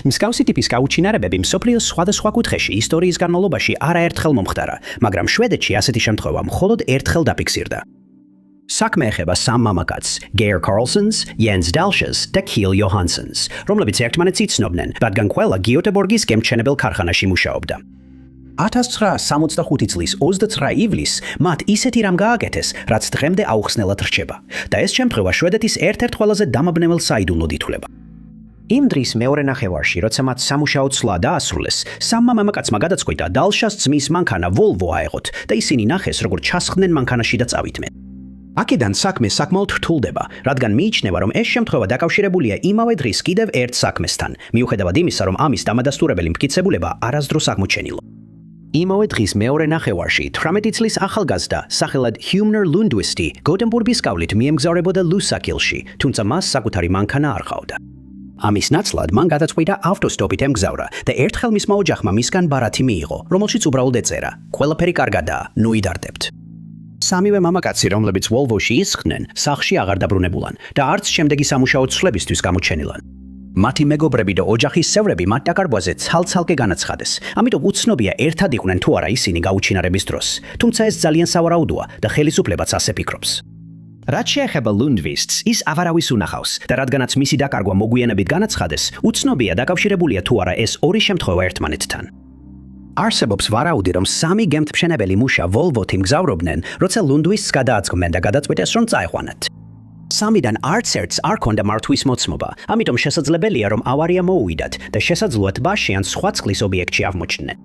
მსგავსი ტიპის გაუჩინარებები მსოფლიოს სხვადასხვა კუთხეში ისტორიის განმავლობაში არაერთხელ მომხდარა, მაგრამ შვედეთში ასეთი შემთხვევა მხოლოდ ერთხელ დაფიქსირდა. საქმე ეხება სამ მამაკაცს, Geir Karlssons, Jens Dalshes და Kiel Johanssons, რომლებიც ერთმანეთს იცნობდნენ, რადგან ყველა გიოტებორგის გემთჩენებელ ქარხანაში მუშაობდა. 1965 წლის 29 ივლისს მათ ისეთი რამ გააკეთეს, რაც დღემდე აუხსნელად რჩება და ეს შემთხვევა შვედეთის ერთ-ერთ ყველაზე დამაბნეველ საიდუმლოდ ითვლება. იმ დღის მეორე ნახევარში, როცა მათ სამუშაო ცვლა დაასრულეს, სამმა მამაკაცმა გადაწყვიტა დალშას ძმის მანქანა Volvo აეღოთ და ისინი ნახეს, როგორ ჩასხდნენ მანქანაში და წავიდნენ. აქედან საქმე საკმაოდ რთულდება, რადგან მიიჩნევა, რომ ეს შემთხვევა დაკავშირებულია იმავე დღის კიდევ ერთ საქმესთან, მიუხედავად იმისა, რომ ამის დამადასტურებელი მტკიცებულება არასდროს აღმოჩენილა. იმავე დღის მეორე ნახევარში 18 წლის ახალგაზრდა, სახელად Humner Lundqvisti, გოტენბურგის გავლით მიემგზავრებოდა ლუსაკილში, თუმცა მას საკუთარი მანქანა არ ჰყავდა. ამის ნაცვლად მან გადაწყვიტა ავტოსტოპით ემგზავრა და ერთხელ მისმა ოჯახმა მისგან ბარათი მიიღო, რომელშიც უბრალოდ ეწერა: ყველაფერი კარგადაა, ნუ იდარდებთ. სამივე მამაკაცი, რომლებიც Volvo-ში ისხდნენ, სახლში აღარ დაბრუნებულან და არც შემდეგი სამუშაო ცვლებისთვის გამოჩენილან. მათი მეგობრები და ოჯახის წევრები მათ დაკარგვაზე ცალ-ცალკე განაცხადეს, ამიტომ უცნობია ერთად იყვნენ თუ არა ისინი გაუჩინარების დროს, თუმცა ეს ძალიან სავარაუდოა და ხელისუფლებაც ასე ფიქრობს. რაც შეეხება Lundqvist's, ის ავარავის უნახავს და რადგანაც მისი დაკარგვა მოგვიანებით განაცხადეს, უცნობია დაკავშირებულია თუ არა ეს ორი შემთხვევა ერთმანეთთან. არსებობს ვარაუდი, რომ სამი გემთმშენებელი მუშა Volvo-თი მგზავრობდნენ, როცა Lundqvist's გადააწყვნენ და გადაწყვიტეს, რომ წაეყვანათ. სამიდან არც ერთს არ ჰქონდა მართვის მოცმობა, ამიტომ შესაძლებელია, რომ ავარია მოუვიდათ და შესაძლოა ტბაში ან სხვა წყლის ობიექტში აღმოჩნდნენ.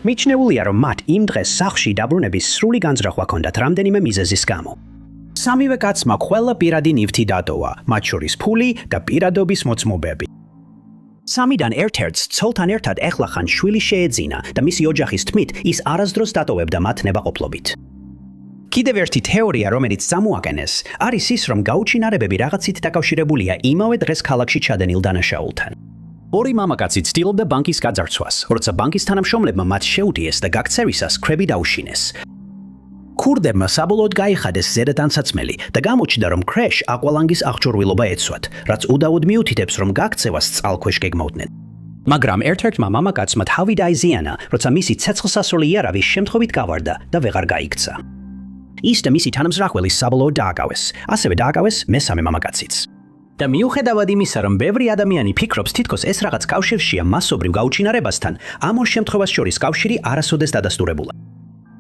მიჩნეულია, რომ მათ იმ დღეს სახლში დაბრუნების სრული განზრახვა ჰქონდათ რამდენიმე მიზეზის გამო. სამივე კაცმა ყველა პირადი ნივთი დატოვა, მათ შორის ფული და პირადობის მოწმობები. სამიდან ერთ-ერთს ცოლთან ერთად ეხლახან შვილი შეეძინა და მისი ოჯახის თქმით ის არასდროს დატოვებდა მათ ნებაყოფლობით. კიდევ ერთი თეორია, რომელიც წამოაყენეს, არის ის, რომ გაუჩინარებები რაღაცით დაკავშირებულია იმავე დღეს ქალაქში ჩადენილ დანაშაულთან. ორი მამაკაცი ცდილობდა ბანკის გაძარცვას, როცა ბანკის თანამშრომლებმა მათ შეუტიეს და გაქცევისას ქვები დაუშინეს. ქურდებმა საბოლოოდ გაიხადეს ზედატანსაცმელი და გამოჩნდა, რომ ქრეშ აყვალანგის აღჭურვილობა ეცვათ, რაც უდაოდ მიუთითებს, რომ გაქცევას წყალქვეშ გეგმავდნენ. მაგრამ ერთ-ერთმა მამაკაცმა თავი დაიზიანა, როცა მისი ცეცხლსასროლი იარავი შემთხვევით გავარდა და ვეღარ გაიქცა. ის და მისი თანამზრახველი საბოლოოდ დააკავეს, ასევე დააკავეს მესამე მამაკაციც. და მიუხედავად იმისა, რომ ბევრი ადამიანი ფიქრობს, თითქოს ეს რაღაც კავშირშია მასობრივ გაუჩინარებასთან, ამ ორ შემთხვევას შორის კავშირი არასოდეს დადასტურებულა.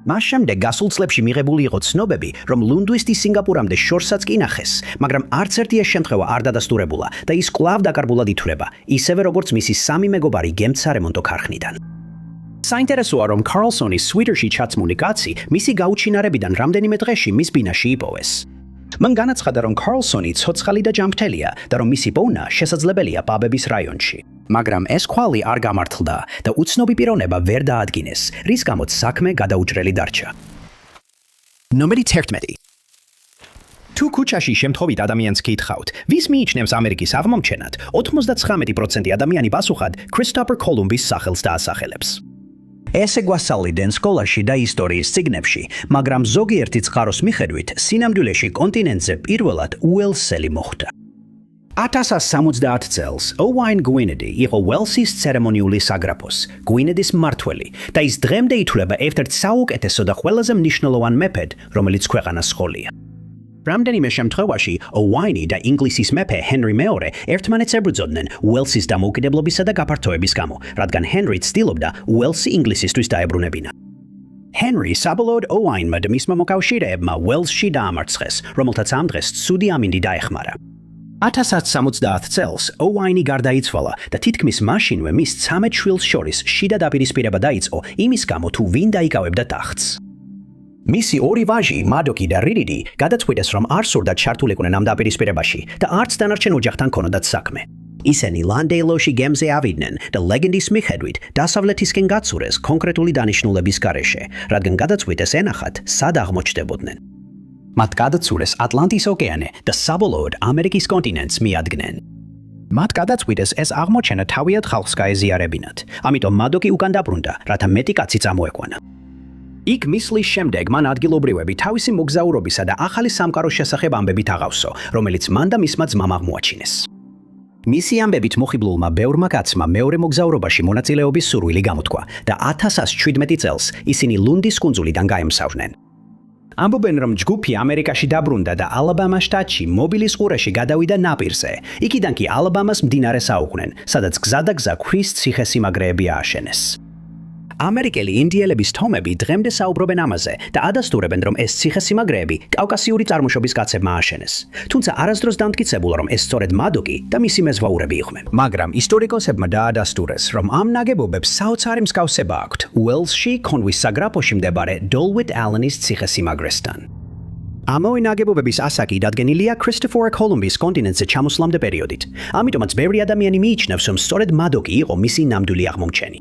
მას შემდეგ გასულ წლებში მიღებული იყო ცნობები, რომ ლუნდვისტი სინგაპურამდე შორსაც კი ნახეს, მაგრამ არც ერთი ეს შემთხვევა არ დადასტურებულა და ის კვლავ დაკარგულად ითვლება, ისევე როგორც მისი სამი მეგობარი გემთ სარემონტო ქარხნიდან. საინტერესოა, რომ კარლსონის სვიტერში ჩაცმული კაცი მისი გაუჩინარებიდან რამდენიმე დღეში მის ბინაში იპოვეს. მან განაცხადა, რომ კარლსონი ცოცხალი და ჯანმრთელია და რომ მისი პოვნა შესაძლებელია პაბების რაიონში. მაგრამ ეს ქვალი არ გამართლდა და უცნობი პიროვნება ვერ დაადგინეს, რის გამოც საქმე გადაუჭრელი დარჩა. ნომერი 11. თუ ქუჩაში შემთხვევით ადამიანს გითხოვთ, ვის მიიჩნევს ამერიკის აღმომჩენად, 99% ადამიანი პასუხად ქრისტოფერ კოლუმბის სახელს დაასახელებს. ესე გვასწავლიდან სკოლაში და ისტორიის წიგნებში, მაგრამ ზოგიერთი წყაროს მიხედვით, სინამდვილეში კონტინენტზე პირველად უელსელი მოხვდა. 1070 წელს ოვაინ გვინედი იყო უელსის ცერემონიული საგრაფოს, გვინედის მმართველი და ის დღემდე ითვლება ერთ-ერთ საუკეთესო და ყველაზე მნიშვნელოვან მეფედ, რომელიც ქვეყანას ჰყოლია. რამდენიმე შემთხვევაში ოვაინი და ინგლისის მეფე ჰენრი მეორე ერთმანეთს ებრძოდნენ უელსის დამოუკიდებლობისა და გაფართოების გამო, რადგან ჰენრი ცდილობდა უელსი ინგლისისთვის დაებრუნებინა. ჰენრი საბოლოოდ ოვაინმა და მისმა მოკავშირეებმა უელსში დაამარცხეს, რომელთაც ამ დღეს ცუდი ამინდი დაეხმარა. 1070 წელს ოვაინი გარდაიცვალა და თითქმის მაშინვე მის 13 შვილს შორის შიდა დაპირისპირება დაიწყო იმის გამო, თუ ვინ დაიკავებდა ტახტს. მისი ორი ვაჟი, მადოკი და რიდიდი, გადაწყვიტეს, რომ არ სურდათ ჩართულიყვნენ ამ დაპირისპირებაში და არც დანარჩენ ოჯახთან ჰქონოდათ საქმე. ისინი ლანდეილოში გემზე ავიდნენ და ლეგენდის მიხედვით დასავლეთისკენ გაცურეს კონკრეტული დანიშნულების გარეშე, რადგან გადაწყვიტეს ენახათ, სად აღმოჩნდებოდნენ. მათ გადაცურეს ატლანტის ოკეანე და საბოლოოდ ამერიკის კონტინენტს მიადგნენ. მათ გადაწყვიტეს ეს აღმოჩენა თავიანთ ხალხს გაეზიარებინათ, ამიტომ მადოკი უკან დაბრუნდა, რათა მეტი კაცი წამოეყვანა. იქ მისვლის შემდეგ მან ადგილობრივები თავისი მოგზაურობისა და ახალი სამყაროს შესახებ ამბებით აღავსო, რომელიც მან და მისმა ძმამ აღმოაჩინეს. მისი ამბებით მოხიბლულმა ბევრმა კაცმა მეორე მოგზაურობაში მონაწილეობის სურვილი გამოთქვა და 1117 წელს ისინი ლუნდის კუნძულიდან გაემსავრნენ. ამბობენ, რომ ჯგუფი ამერიკაში დაბრუნდა და ალაბამას შტატში მობილის ყურეში გადავიდა ნაპირზე. იქიდან კი ალაბამას მდინარეს აუყვნენ, სადაც გზა და გზა ქვის ციხესიმაგრეები ააშენეს. ამერიკელი ინდიელების თომები დღემდე საუბრობენ ამაზე და ადასტურებენ, რომ ეს ციხესიმაგრეები კავკასიური წარმოშობის კაცებმა ააშენეს. თუმცა არასდროს დამტკიცებულა, რომ ეს სწორედ მადოკი და მისი მეზღვაურები იყვნენ. მაგრამ ისტორიკოსებმა დაადასტურეს, რომ ამ ნაგებობებს საოცარი მსგავსება აქვთ უელსში კონვის საგრაფოში მდებარე დოლვით ალენის ციხესიმაგრესთან. ამავე ნაგებობების ასაკი დადგენილია ქრისტოფერ კოლუმბის კონტინენტზე ჩამოსვლამდე პერიოდით. ამიტომაც ბევრი ადამიანი მიიჩნევს, რომ სწორედ მადოკი იყო მისი ნამდვილი აღმომჩენი.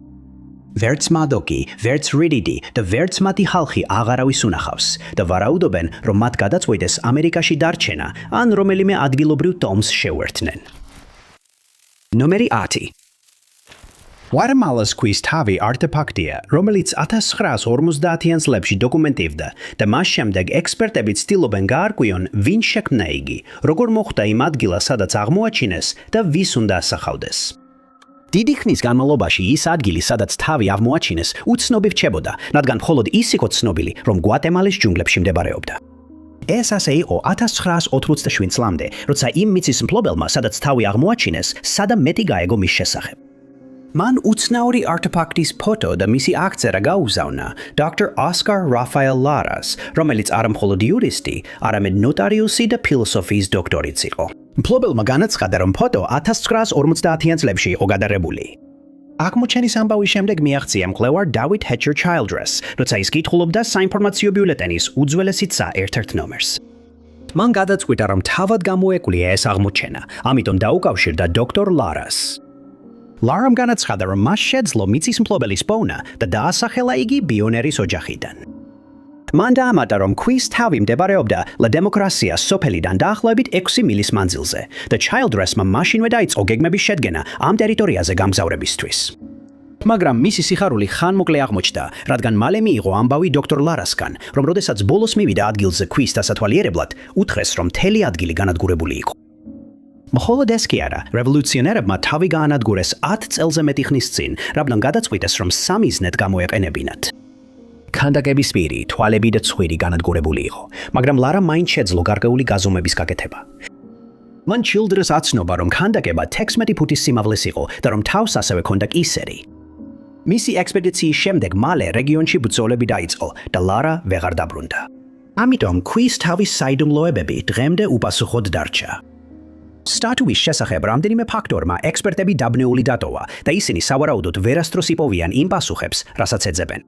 ვერც მადოკი, ვერც რიდიდი და ვერც მათი ხალხი აღარავის უნახავს და ვარაუდობენ, რომ მათ გადაწყვიტეს ამერიკაში დარჩენა ან რომელიმე ადგილობრივ ტომს შეუერთდნენ. ნომერი 10. Guatemala's kვის თავი არტეფაქტია, რომელიც 1950-იან წლებში დოკუმენტივდა და მას შემდეგ ექსპერტები ცდილობენ გაარკვიონ, ვინ შექმნა იგი, როგორ მოხვდა იმ ადგილას, სადაც აღმოაჩინეს და ვის უნდა ასახავდეს. დიდი ხნის განმავლობაში ის ადგილი, სადაც თავი აღმოაჩინეს, უცნობი რჩებოდა, რადგან მხოლოდ ის იყო ცნობილი, რომ გვატემალის ჯუნგლებში მდებარეობდა. ეს ასე იყო 1987 წლამდე, როცა იმ მიწის მფლობელმა, სადაც თავი აღმოაჩინეს, სადამ მეტი გაეგო მის შესახებ. მან უცნაური არტეფაქტის ფოტო და მისი აღწერა გაუგზავნა Dr. Oscar Rafael Laras, რომელიც არა მხოლოდ იურისტი, არამედ ნოტარიუსი და ფილოსოფიის დოქტორიც იყო. მფლობელმა განაცხადა, რომ ფოტო 1950-იან წლებში იყო გადაღებული. აღმოჩენის ამბავის შემდეგ მიაღწია მკვლევარ დავით ჰეჩერ ჩაილდრეს, როცა ის კითხულობდა საინფორმაციო ბიულეტენის უძველესი ცა ერთ-ერთ ნომერს. მან გადაწყვიტა, რომ თავად გამოეკვლია ეს აღმოჩენა, ამიტომ დაუკავშირდა დოქტორ ლარას. ლარამ განაცხადა, რომ მას შეძლო მიწის მფლობელის პოვნა და დაასახელა იგი ბიონერის ოჯახიდან. მან დაამატა, რომ ქვის თავი მდებარეობდა ლა დემოკრასიას სოფელიდან დაახლოებით 6 მილის მანძილზე და ჩაილდრესმა მაშინვე დაიწყო გეგმების შედგენა ამ ტერიტორიაზე გამგზავრებისთვის. მაგრამ მისი სიხარული ხანმოკლე აღმოჩნდა, რადგან მალე მიიღო ამბავი დოქტორ ლარასგან, რომ როდესაც ბოლოს მივიდა ადგილზე ქვის დასათვალიერებლად, უთხრეს, რომ მთელი ადგილი განადგურებული იყო. მხოლოდ ეს კი არა, რევოლუციონერებმა თავი გაანადგურეს 10 წელზე მეტი ხნის წინ, რადგან გადაწყვიტეს, რომ სამიზნედ გამოეყენებინათ. ქანდაკების პირი, თვალები და ცხვირი განადგურებული იყო, მაგრამ ლარამ მაინც შეძლო გარკვეული გაზომვების გაკეთება. მან ჩილდრეს აცნობა, რომ ქანდაკება 16 ფუტის სიმაღლეს იყო და რომ თავს ასევე ჰქონდა კისერი. მისი ექსპედიციის შემდეგ მალე რეგიონში ბრძოლები დაიწყო და ლარა ვეღარ დაბრუნდა. ამიტომ ქვის თავის საიდუმლოებები დღემდე უპასუხოდ დარჩა. სტატუის შესახებ რამდენიმე ფაქტორმა ექსპერტები დაბნეული დატოვა და ისინი სავარაუდოდ ვერასდროს იპოვიან იმ პასუხებს, რასაც ეძებენ.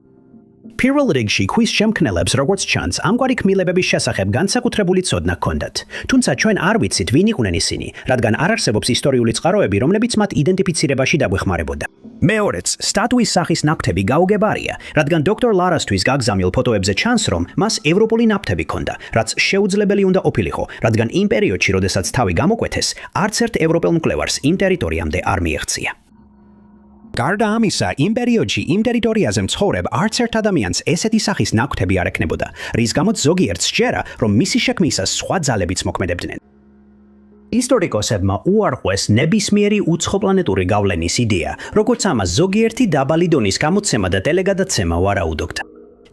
პირველ რიგში ქვის შემქმნელებს როგორც ჩანს, ამგვარი ქმილებების შესახებ განსაკუთრებული ცოდნა ჰქონდათ. თუმცა ჩვენ არ ვიცით, ვინ იყვნენ ისინი, რადგან არ არსებობს ისტორიული წყაროები, რომლებიც მათ იდენტიფიცირებაში დაგვეხმარებოდა. მეორეც, სტატუის სახის ნაკვთები გაუგებარია, რადგან დოქტორ ლარასთვის გაგზავნილ ფოტოებზე ჩანს, რომ მას ევროპული ნაკვთები ჰქონდა, რაც შეუძლებელი უნდა ყოფილიყო, რადგან იმ პერიოდში, როდესაც თავი გამოკვეთეს, არც ერთ ევროპელ მკვლევარს იმ ტერიტორიამდე არ მიეღწია. გარდა ამისა, იმ პერიოდში იმ ტერიტორიაზე მცხოვრებ არც ერთ ადამიანს ესეთი სახის ნაკვთები არ ექნებოდა, რის გამოც ზოგიერთს სჯერა, რომ მისი შექმნისას სხვა ძალებიც მოქმედებდნენ. ისტორიკოსებმა უარყვეს ნებისმიერი უცხოპლანეტური გავლენის იდეა, როგორც ამას ზოგიერთი დაბალი დონის გამოცემა და ტელეგადაცემა ვარაუდობდა.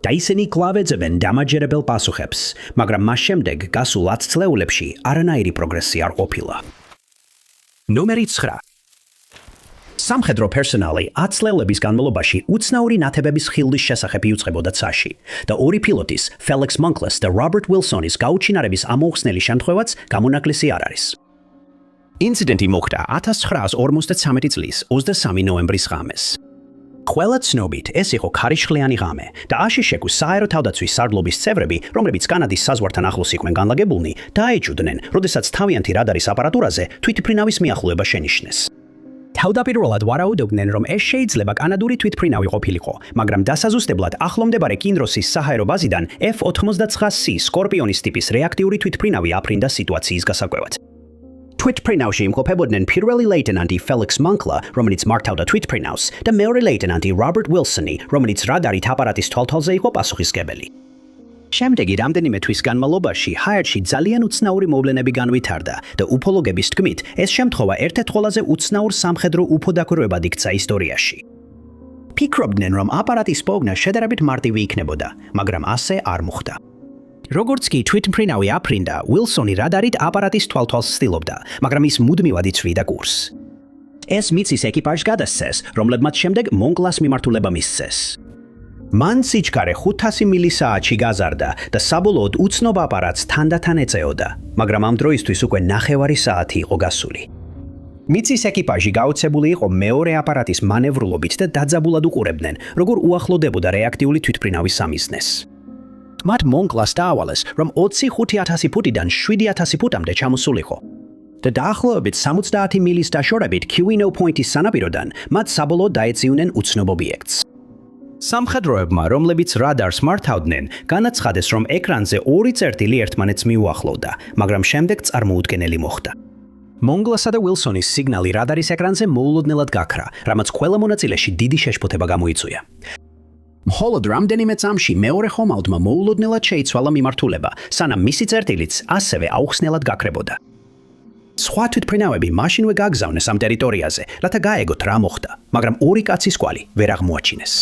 და ისინი კვლავ ეძებენ დამაჯერებელ პასუხებს, მაგრამ მას შემდეგ გასულ 10 წლეულებში არანაირი პროგრესი არ ყოფილა. ნომერი 9. სამხედრო პერსონალი 10 წლეულების განმავლობაში უცნაური ნათებების ხილვის შესახებ იუწყებოდა ცაში და ორი პილოტის, ფელიქს მონკლეს და რობერტ ვილსონის გაუჩინარების ამოუხსნელი შემთხვევაც გამონაკლისი არ არის. ინციდენტი მოხდა 1953 წლის 23 ნოემბრის ღამეს. ყველა ცნობით, ეს იყო ქარიშხლიანი ღამე და აშიშეკუს სააერო თავდაცვის სარდლობის წევრები, რომლებიც კანადის საზღვართან ახლოს იყვნენ განლაგებულნი, დაეჭვდნენ, როდესაც თავიანთი რადარის აპარატურაზე თვითმფრინავის მიახლოება შენიშნეს. თავდაპირველად ვარაუდობდნენ, რომ ეს შეიძლება კანადური თვითმფრინავი ყოფილიყო, მაგრამ დასაზუსტებლად ახლომდებარე კინროსის საჰაერო ბაზიდან F-89C სკორპიონის ტიპის რეაქტიული თვითმფრინავი აფრინდა სიტუაციის გასაკვებად. თვითმფრინავში იმყოფებოდნენ პირველი ლეიტენანტი ფელიქს მონკლა, რომელიც მართავდა თვითმფრინავს, და მეორე ლეიტენანტი რობერტ ვილსონი, რომელიც რადარით აპარატის თვალთვალზე იყო პასუხისმგებელი. შემდეგი რამდენიმე თვის განმავლობაში ჰაერში ძალიან უცნაური მოვლენები განვითარდა და უფოლოგების თქმით, ეს შემთხვევა ერთ-ერთ ყველაზე უცნაურ სამხედრო უფო დაკვირვებად იქცა ისტორიაში. ფიქრობდნენ, რომ აპარატის პოვნა შედარებით მარტივი იქნებოდა, მაგრამ ასე არ მოხდა. როგორც კი თვითმფრინავი აფრინდა, ვილსონი რადარით აპარატის თვალთვალს ცდილობდა, მაგრამ ის მუდმივად იცვლიდა კურსს. ეს მიწის ეკიპაჟს გადასცეს, რომლებმაც შემდეგ მონკლას მიმართულება მისცეს. მან სიჩქარე 500 მილისაათში გაზარდა და საბოლოოდ უცნობ აპარატს თანდათან ეწეოდა, მაგრამ ამ დროისთვის უკვე 9 საათი იყო გასული. მიწის ეკიპაჟი გაოცებული იყო მეორე აპარატის მანევრულობით და დაძაბულად უყურებდნენ, როგორ უახლოვდებოდა რეაქტიული თვითმფრინავის სამიზნეს. მათ მონკლას დაავალეს, რომ 25,000 ფუტიდან 7,000 ფუტამდე ჩამოსულიყო. და დაახლოებით 70 მილის დაშორებით Keweenaw Point-ის სანაპიროდან მათ საბოლოოდ დაეციუნენ უცნობ ობიექტს. სამხედროებმა, რომლებიც რადარს მართავდნენ, განაცხადეს, რომ ეკრანზე ორი წერტილი ერთმანეთს მიუახლოვდა, მაგრამ შემდეგ წარმოუდგენელი მოხდა. მონგლასა და ვილსონის სიგნალი რადარის ეკრანზე მოულოდნელად გაქრა, რამაც ყველა მონაწილეში დიდი შეშფოთება გამოიწვია. მხოლოდ რამდენიმე წამში მეორე ხომალდმა მოულოდნელად შეიცვალა მიმართულება, სანამ მისი წერტილიც ასევე აუხსნელად გაქრებოდა. სხვა თვითმფრინავები მაშინვე გაგზავნეს ამ ტერიტორიაზე, რათა გაეგოთ რა მოხდა, მაგრამ ორი კაცის კვალი ვერ აღმოაჩინეს.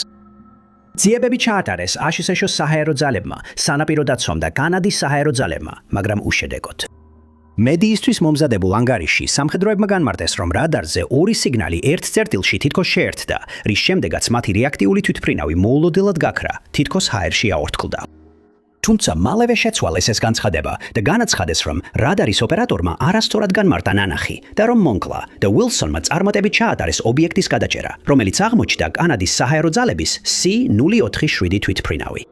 ძიებები ჩაატარეს აშშ-ის საჰაერო ძალებმა, სანაპირო დაცვამ და კანადის საჰაერო ძალებმა, მაგრამ უშედეგოდ. მედიისთვის მომზადებულ ანგარიში სამხედროებმა განმარტეს, რომ რადარზე ორი სიგნალი ერთ წერტილში თითქოს შეერთდა, რის შემდეგაც მათი რეაქტიული თვითმფრინავი მოულოდნელად გაქრა, თითქოს ჰაერში აორთქლდა. თუმცა მალევე შეცვალეს ეს განცხადება და განაცხადეს, რომ რადარის ოპერატორმა არასწორად განმარტა ნანახი და რომ მონკლა და ვილსონმა წარმატებით ჩაატარეს ობიექტის გადაჭერა, რომელიც აღმოჩნდა კანადის საჰაერო ძალების C-047 თვითმფრინავი.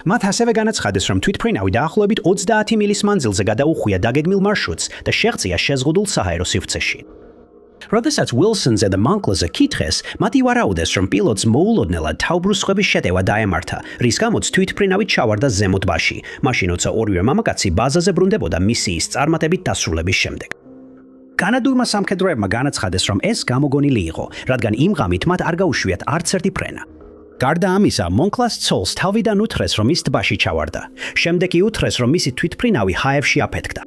მათ ასევე განაცხადეს, რომ თვითმფრინავი დაახლოებით 30 მილის მანძილზე გადაუხვია დაგეგმილ მარშრუტს და შეღწია შეზღუდულ საჰაერო სივრცეში. როდესაც ვილსონზე და მანკლზე კითხეს, მათი ვარაუდეს, რომ პილოტს მოულოდნელად თავბრუსხვების შეტევა დაემართა, რის გამოც თვითმფრინავით ჩავარდა ზემოთ ბაში, მაშინ როცა ორივე მამაკაცი ბაზაზე ბრუნდებოდა მისიის წარმატებით დასრულების შემდეგ. განადურმა სამხედროებმა განაცხადეს, რომ ეს გამოგონილი იყო, რადგან იმ ღამით მათ არ გაუშვიათ არც ერთი ფრენა. გარდა ამისა, მონკლას ცოლს თავიდან უთხრეს, რომ ის ტბაში ჩავარდა. შემდეგ კი უთხრეს, რომ მისი თვითმფრინავი ჰაევში აფეთქდა.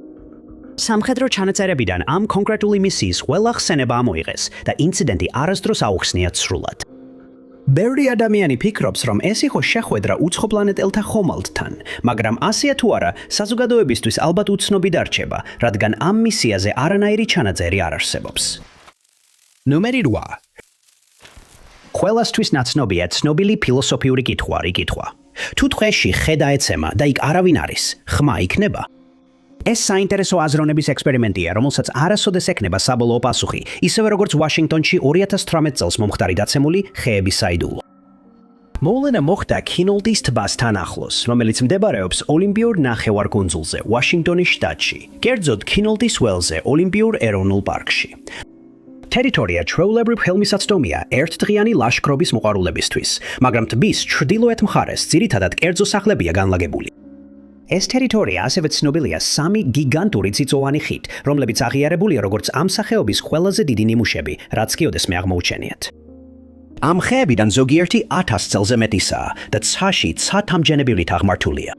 სამხედრო ჩანაწერებიდან ამ კონკრეტული მისიის ყველა ხსენება ამოიღეს და ინციდენტი არასდროს აუხსნიათ სრულად. ბევრი ადამიანი ფიქრობს, რომ ეს იყო შეხვედრა უცხოპლანეტელთა ხომალდთან, მაგრამ ასეა თუ არა, საზოგადოებისთვის ალბათ უცნობი დარჩება, რადგან ამ მისიაზე არანაირი ჩანაწერი არ არსებობს. ნომერი 8. ყველასთვის ნაცნობია ცნობილი ფილოსოფიური კითხვა. თუ დღეში ხე დაეცემა და იქ არავინ არის, ხმა იქნება? ეს საინტერესო აზროვნების ექსპერიმენტია, რომელსაც არასოდეს ექნება საბოლოო პასუხი, ისევე როგორც ვაშინგტონში 2018 წელს მომხდარი დაცემული ხეების საიდუმლო. მოვლენა მოხდა კინოლდის ტბასთან ახლოს, რომელიც მდებარეობს ოლიმპიურ ნახევარკუნძულზე, ვაშინგტონის შტატში, კერძოდ კინოლდის ველზე, ოლიმპიურ ეროვნულ პარკში. ტერიტორია ჩვეულებრივ ხელმისაწვდომია ერთდღიანი ლაშქრობის მოყვარულებისთვის, მაგრამ ტბის ჩრდილოეთ მხარეს ძირითადად კერძო სახლებია განლაგებული. ეს ტერიტორია ასევე ცნობილია 3 გიგანტური წიწვოვანი ხით, რომლებიც აღიარებულია როგორც ამ სახეობის ყველაზე დიდი ნიმუშები, რაც კი ოდესმე აღმოუჩენიათ. ამ ხეებიდან ზოგიერთი 1000 წელზე მეტისაა და ცაში ცათამჯენებილით აღმართულია.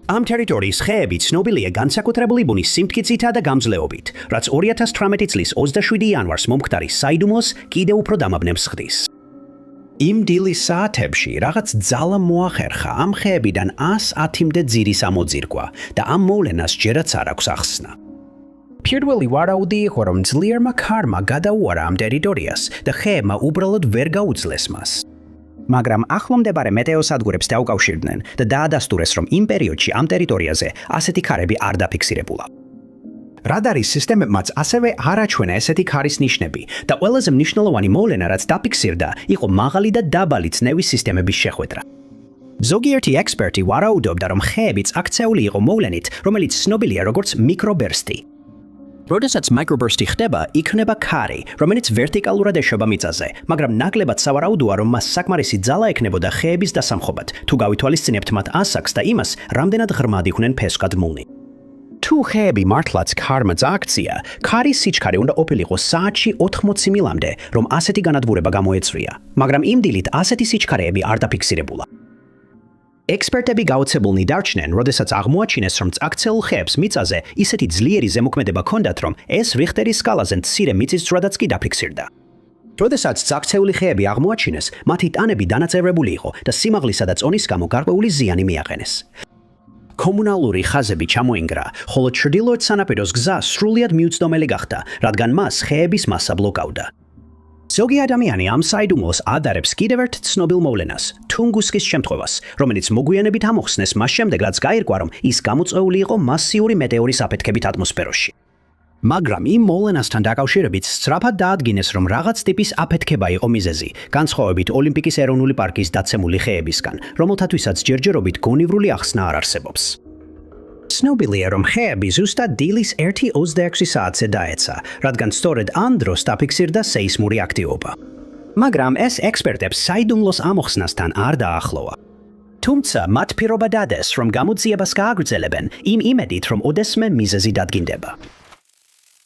ამ ტერიტორიის ხეები ცნობილია განსაკუთრებული ბუნის სიმტკიცითა და გამძლეობით, რაც 2018 წლის 27 იანვარს მომხდარი საიდუმლოს კიდევ უფრო დამაბნევს ხდის. იმ დილის საათებში რაღაც ძალა მოახერხა ამ ხეებიდან 110-მდე ძირის ამოძირკვა და ამ მოვლენას ჯერაც არ აქვს ახსნა. პირველი ვარაუდი იყო, რომ ძლიერმა ქარმა გადაუარა ამ ტერიტორიას და ხეებმა უბრალოდ ვერ გაუძლეს მას. მაგრამ ახლომდებარე მეტეოსადგურებს დაუკავშირდნენ და დაადასტურეს, რომ იმ პერიოდში ამ ტერიტორიაზე ასეთი ქარები არ დაფიქსირებულა. რადარის სისტემებმაც ასევე არ აჩვენა ესეთი ქარის ნიშნები და ყველაზე მნიშვნელოვანი მოვლენა, რაც დაფიქსირდა, იყო მაღალი და დაბალი წნევის სისტემების შეხვედრა. ზოგიერთი ექსპერტი ვარაუდობდა, რომ ხეებიც აქცეული იყო მოვლენით, რომელიც ცნობილია როგორც მიკრობერსტი. როდესაც მიკრობერსტი ხდება, იქნება ქარი, რომელიც ვერტიკალურად ეშვება მიწაზე, მაგრამ ნაკლებად სავარაუდოა, რომ მას საკმარისი ძალა ექნებოდა ხეების დასამხობად, თუ გავითვალისწინებთ მათ ასაკს და იმას, რამდენად ღრმად იყვნენ ფესვკადმულნი. თუ ხეები მართლაც ქარმა წააქცია, ქარის სიჩქარე უნდა ყოფილიყო საათში 80 მილამდე, რომ ასეთი განადგურება გამოეწვია, მაგრამ იმ დილით ასეთი სიჩქარეები არ დაფიქსირებულა. ექსპერტები გაოცებულნი დარჩნენ, როდესაც აღმოაჩინეს, რომ წაქცეულ ხეებს მიწაზე ისეთი ძლიერი ზემოქმედება ჰქონდათ, რომ ეს რიხტერის სკალაზე მცირე მიწისძვრადაც კი დაფიქსირდა. როდესაც წაქცეული ხეები აღმოაჩინეს, მათი ტანები დანაწევრებული იყო და სიმაღლისა და წონის გამო გარკვეული ზიანი მიაყენეს. კომუნალური ხაზები ჩამოინგრა, ხოლო ჩრდილოეთ სანაპიროს გზა სრულიად მიუწვდომელი გახდა, რადგან მას ხეების მასა ბლოკავდა. ზოგი ადამიანი ამ საიდუმლოს ადარებს კიდევ ერთ ცნობილ მოვლენას, თუნგუსკის შემთხვევას, რომელიც მოგვიანებით ამოხსნეს მას შემდეგ, რაც გაირკვა, რომ ის გამოწვეული იყო მასიური მეტეორის აფეთქებით ატმოსფეროში. მაგრამ იმ მოვლენასთან დაკავშირებით სწრაფად დაადგინეს, რომ რაღაც ტიპის აფეთქება იყო მიზეზი, განსხვავებით ოლიმპიკის ეროვნული პარკის დაცემული ხეებისგან, რომელთათვისაც ჯერჯერობით გონივრული ახსნა არ არსებობს. ცნობილია, რომ ხეები ზუსტად დილის 1:26 საათზე დაეცა, რადგან სწორედ ამ დროს დაფიქსირდა სეისმური აქტივობა. მაგრამ ეს ექსპერტებს საიდუმლოს ამოხსნასთან არ დაახლოვა. თუმცა მათ პირობა დადეს, რომ გამოძიებას გააგრძელებენ იმ იმედით, რომ ოდესმე მიზეზი დადგინდება.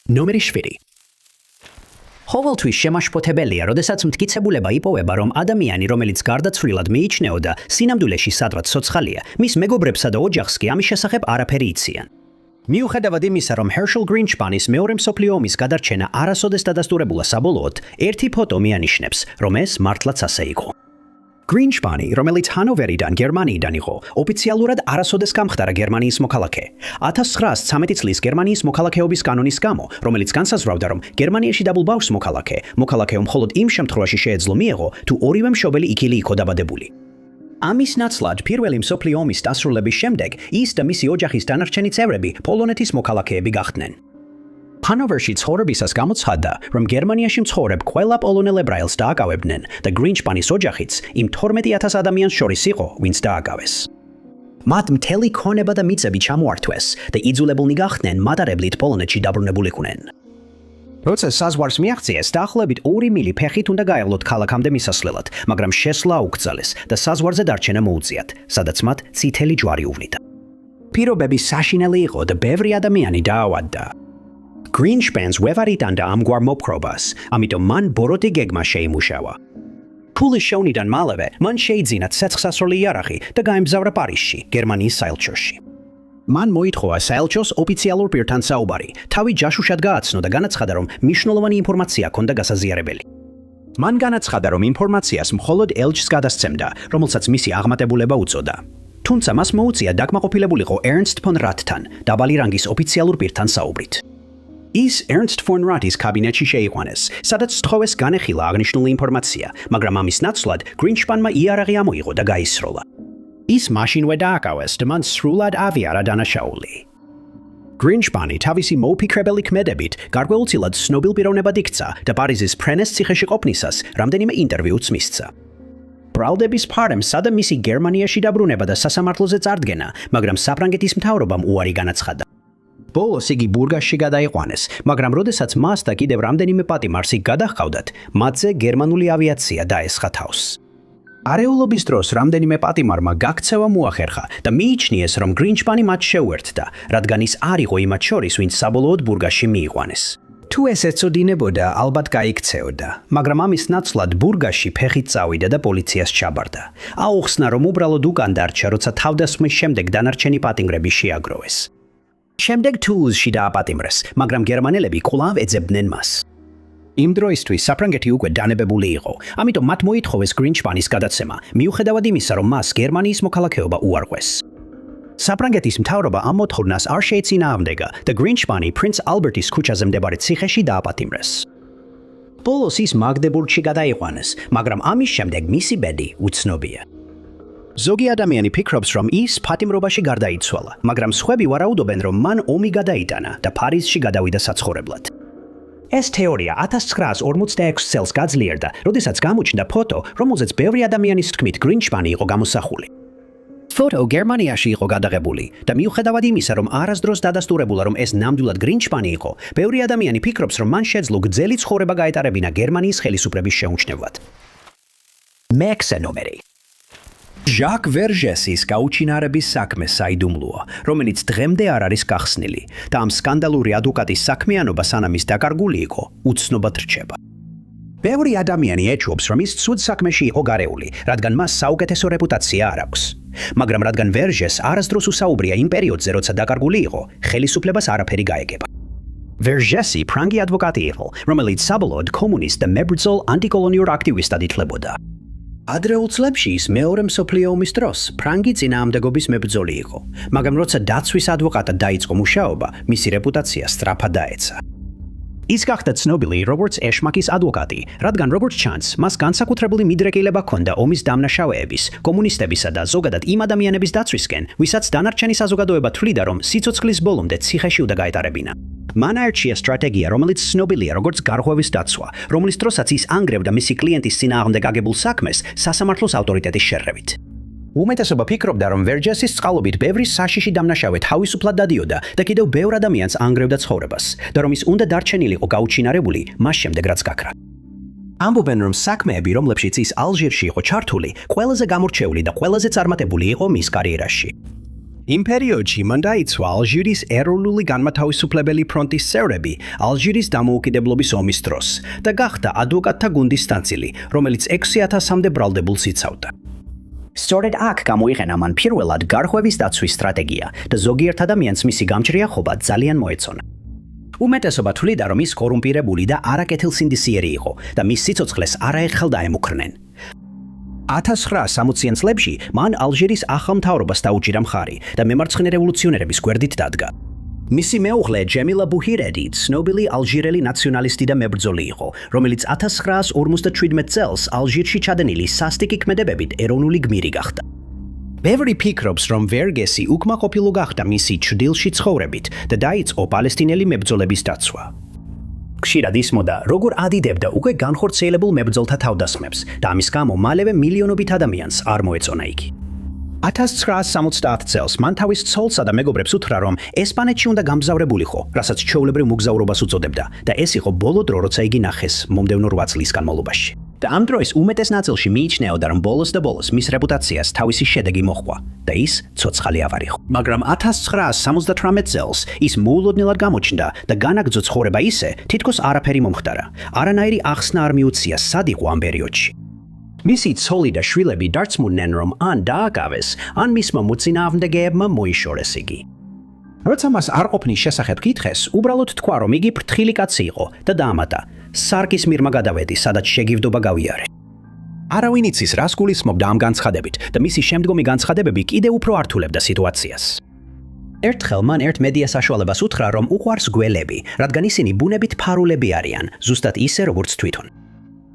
ნომერი 7. ყოველთვის შემაშფოთებელია, როდესაც მტკიცებულება იპოვება, რომ ადამიანი, რომელიც გარდაცვლილად მიიჩნეოდა, სინამდვილეში სადღაც ცოცხალია, მის მეგობრებსა და ოჯახს კი ამის შესახებ არაფერი იციან. მიუხედავად იმისა, რომ ჰერშელ გრინშპანის მეორე მსოფლიო ომის გადარჩენა არასოდეს დადასტურებულა საბოლოოდ, ერთი ფოტო მიანიშნებს, რომ ეს მართლაც ასე იყო. გრინშპანი, რომელიც ჰანოვერიდან, გერმანიიდან იყო, ოფიციალურად არასოდეს გამხდარა გერმანიის მოქალაქე. 1913 წლის გერმანიის მოქალაქეობის კანონის გამო, რომელიც განსაზღვრავდა, რომ გერმანიაში დაბლბავს მოქალაქეო მხოლოდ იმ შემთხვევაში შეეძლო მიეღო, თუ ორივე მშობელი იქილი იყო დაბადებული. ამის ნაცვლად პირველი მსოფლიო ომის დასრულების შემდეგ ის და მისი ოჯახის დანარჩენი წევრები პოლონეთის მოქალაქეები გახდნენ. ჰანოვერში ცხოვრებისას გამოცხადდა, რომ გერმანიაში მცხოვრებ ყველა პოლონელ ებრაელს დააკავებდნენ და გრინშპანის ოჯახიც იმ 12,000 ადამიანს შორის იყო, ვინც დააკავეს. მათ მთელი ქონება და მიწები ჩამოართვეს და იძულებულნი გახდნენ მატარებლით პოლონეთში დაბრუნებულიყვნენ. როცა საზღვარს მიაღწიეს, დაახლოებით 2 მილი ფეხით უნდა გაეღლოთ ქალაქამდე მისასვლელად, მაგრამ შესვლა აუკრძალეს და საზღვარზე დარჩენა მოუწიათ, სადაც მათ წითელი ჯვარი უვნიდა. პირობები საშინელი იყო და ბევრი ადამიანი დაავადდა. Greenspan's ვეღარ იტანდა ამგვარ მოპყრობას, ამიტომ მან ბოროტი გეგმა შეიმუშავა. ფულის შევნიდან მალევე მან შეიძინა ცეცხლსასროლი იარაღი და გაემგზავრა პარიზში, გერმანიის საელჩოში. მან მოითხოვა საელჩოს ოფიციალურ პირთან საუბარი, თავი ჯაშუშად გააცნო და განაცხადა, რომ მნიშვნელოვანი ინფორმაცია ჰქონდა გასაზიარებელი. მან განაცხადა, რომ ინფორმაციას მხოლოდ ელჩს გადასცემდა, რომელსაც მისი აღმატებულება უწოდა. თუმცა მას მოუწია დაკმაყოფილებულიყო Ernst von Rathთან, დაბალი რანგის ოფიციალურ პირთან საუბრით. ის Ernst von Rathის კაბინეტში შეიყვანეს, სადაც სთხოვეს განეხილა აღნიშნული ინფორმაცია, მაგრამ ამის ნაცვლად Greenspanმა იარაღი ამოიღო და გაისროლა. ის მაშინვე დააკავეს და მან სრულად ავიარა დანაშაული. Greenspani თავისი მოუფიქრებელი ქმედებით გარკვეულწილად ცნობილ პიროვნებად იქცა და პარიზის ფრენეს ციხეში ყოფნისას რამდენიმე ინტერვიუც მისცა. ბრალდების ფარემ სადა მისი გერმანიაში დაბრუნება და სასამართლოზე წარდგენა, მაგრამ საფრანგეთის მთავრობამ უარი განაცხადა. ბოლოს იგი ბურგასში გადაიყვანეს, მაგრამ როდესაც მას და კიდევ რამდენიმე პატიმარს იქ გადაჰყავდათ, მათზე გერმანული ავიაცია დაესხა თავს. არეულობის დროს რამდენიმე პატიმარმა გაქცევა მოახერხა და მიიჩნიეს, რომ Greenspan მათ შეუერთდა, რადგან ის არ იყო იმათ შორის, ვინც საბოლოოდ ბურგასში მიიყვანეს. თუ ეს ეწოდინებოდა, ალბათ გაიქცეოდა, მაგრამ ამის ნაცვლად ბურგასში ფეხით წავიდა და პოლიციას ჩაბარდა. აუხსნა, რომ უბრალოდ უკან დარჩა, როცა თავდასხმის შემდეგ დანარჩენი პატიმრები შეაგროვეს. შემდეგ თულუსში დააპატიმრეს, მაგრამ გერმანელები კვლავ ეძებდნენ მას. იმ დროისთვის საფრანგეთი უკვე დანებებული იყო, ამიტომ მათ მოითხოვეს Greenspanis გადაცემა, მიუხედავად იმისა, რომ მას გერმანიის მოქალაქეობა უარყვეს. საფრანგეთის მთავრობა ამ მოთხოვნას არ შეეწინააღმდეგა და Greenspan პრინც ალბერტის ქუჩაზე მდებარე ციხეში დააპატიმრეს. ბოლოს ის მაგდებურგში გადაიყვანეს, მაგრამ ამის შემდეგ მისი ბედი უცნობია. ზოგი ადამიანი ფიქრობს, რომ ის პატიმრობაში გარდაიცვალა, მაგრამ სხვები ვარაუდობენ, რომ მან ომი გადაიტანა და პარიზში გადავიდა საცხოვრებლად. ეს თეორია 1946 წელს გაძლიერდა, როდესაც გამოჩნდა ფოტო, რომელზეც ბევრი ადამიანის თქმით Greenspan იყო გამოსახული. ფოტო გერმანიაში იყო გადაღებული და მიუხედავად იმისა, რომ არასდროს დადასტურებულა, რომ ეს ნამდვილად Greenspan იყო, ბევრი ადამიანი ფიქრობს, რომ მან შეძლო გრძელი ცხოვრება გაეტარებინა გერმანიის ხელისუფლების შეუმჩნევლად. მეექვსე ნომერი. ჟაკ ვერჟესის გაუჩინარების საქმე საიდუმლოა, რომელიც დღემდე არ არის გახსნილი და ამ სკანდალური ადვოკატის საქმიანობა სანამ ის დაკარგული იყო, უცნობად რჩება. ბევრი ადამიანი ეჭვობს, რომ ის ცუდ საქმეში იყო გარეული, რადგან მას საუკეთესო რეპუტაცია არ აქვს. მაგრამ რადგან ვერჟეს არასდროს უსაუბრია იმ პერიოდზე, როცა დაკარგული იყო, ხელისუფლებას არაფერი გაეგება. ვერჟესი ფრანგი ადვოკატი იყო, რომელიც საბოლოოდ კომუნისტ და მებრძოლ ანტიკოლონიურ აქტივისტად ითვლებოდა. ადრეულ წლებში ის მეორე მსოფლიო ომის დროს ფრანგი წინააღმდეგობის მებრძოლი იყო, მაგრამ როცა დაცვის ადვოკატად დაიწყო მუშაობა, მისი რეპუტაცია სწრაფად დაეცა. ის გახდა ცნობილი როგორც ეშმაკის ადვოკატი, რადგან როგორც ჩანს, მას განსაკუთრებული მიდრეკილება ჰქონდა ომის დამნაშავეების, კომუნისტებისა და ზოგადად იმ ადამიანების დაცვისკენ, ვისაც დანარჩენი საზოგადოება თვლიდა, რომ სიცოცხლის ბოლომდე ციხეში უნდა გაეტარებინა. მან აირჩია სტრატეგია, რომელიც ცნობილია როგორც გარღვევის დაცვა, რომლის დროსაც ის ანგრევდა მისი კლიენტის წინააღმდეგ აგებულ საქმეს სასამართლოს ავტორიტეტის შერევით. უმეტესობა ფიქრობდა, რომ ვერჯესის წყალობით ბევრი საშიში დამნაშავე თავისუფლად დადიოდა და კიდევ ბევრ ადამიანს ანგრევდა ცხოვრებას და რომ ის უნდა დარჩენილიყო გაუჩინარებული მას შემდეგ რაც გაქრა. ამბობენ, რომ საქმეები, რომლებშიც ის ალჟირში იყო ჩართული, ყველაზე გამორჩეული და ყველაზე წარმატებული იყო მის კარიერაში. იმ პერიოდში მან დაიცვა ალჟირის ეროვნული განმათავისუფლებელი ფრონტის წევრები ალჟირის დამოუკიდებლობის ომის დროს და გახდა ადვოკატთა გუნდის ნაწილი, რომელიც 6000-მდე ბრალდებულს იცავდა. სწორედ აქ გამოიყენა მან პირველად გარღვევის დაცვის სტრატეგია და ზოგიერთ ადამიანს მისი გამჭრიახობა ძალიან მოეწონა. უმეტესობა თვლიდა, რომ ის კორუმპირებული და არაკეთილსინდისიერი იყო და მის სიცოცხლეს არაერთხელ დაემუქრნენ. 1960-იან წლებში მან ალჟირის ახალ მთავრობას დაუჭირა მხარი და მემარცხენე რევოლუციონერების გვერდით დადგა. მისი მეუღლე ჯემილა ბუჰირედი ცნობილი ალჟირელი ნაციონალისტი და მებრძოლი იყო, რომელიც 1957 წელს ალჟირში ჩადენილი სასტიკი ქმედებებით ეროვნული გმირი გახდა. ბევრი ფიქრობს, რომ ვერგესი უკმაყოფილო გახდა მისი ჩრდილში ცხოვრებით და დაიწყო პალესტინელი მებრძოლების დაცვა. ხშირად ისმოდა, როგორ ადიდებდა უკვე განხორციელებულ მებრძოლთა თავდასხმებს და ამის გამო მალევე მილიონობით ადამიანს არ მოეწონა იგი. 1970 წელს მან თავის ცოლსა და მეგობრებს უთხრა, რომ ესპანეთში უნდა გამგზავრებულიყო, რასაც ჩვეულებრივ მოგზაურობას უწოდებდა და ეს იყო ბოლო დრო, როცა იგი ნახეს მომდევნო 8 წლის განმავლობაში. და ამ დროის უმეტეს ნაწილში მიიჩნეოდა, რომ ბოლოს და ბოლოს მის რეპუტაციას თავისი შედეგი მოჰყვა და ის ცოცხალი აღარ იყო. მაგრამ 1978 წელს ის მოულოდნელად გამოჩნდა და განაგრძო ცხოვრება ისე, თითქოს არაფერი მომხდარა. არანაირი ახსნა არ მიუწია, სად იყო ამ პერიოდში. მისი ცოლი და შვილები დარწმუნდნენ, რომ ან დააკავეს, ან მისმა მოწინააღმდეგეებმა მოიშორეს იგი. როცა მას არ ყოფნის შესახებ გითხეს, უბრალოდ თქვა, რომ იგი ფრთხილი კაცი იყო და დაამატა: სარკის მირმა გადავედი, სადაც შეგივდობა გავიარე. არავინ იცის, რას გულისხმობდა ამ განცხადებით და მისი შემდგომი განცხადებები კიდევ უფრო ართულებდა სიტუაციას. ერთხელ მან ერთ მედია საშუალებას უთხრა, რომ უყვარს გველები, რადგან ისინი ბუნებით ფარულები არიან, ზუსტად ისე როგორც თვითონ.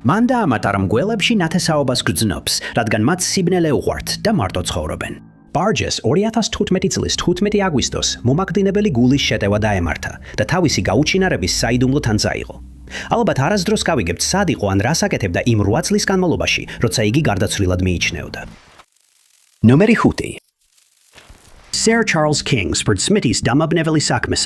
მან დაამატა, რომ გველებში ნათესაობას გრძნობს, რადგან მათ სიბნელე უყვართ და მარტო ცხოვრობენ. Barges 2015 წლის 15 აგვისტოს მომაკვდინებელი გულის შეტევა დაემართა და თავისი გაუჩინარების საიდუმლო თან წაიღო. ალბათ არასდროს გავიგებთ, სად იყო ან რას აკეთებდა იმ 8 წლის განმავლობაში, როცა იგი გარდაცვლილად მიიჩნეოდა. ნომერი 5. Sir Charles Kingsford Smithy's დამაბნეველი საქმე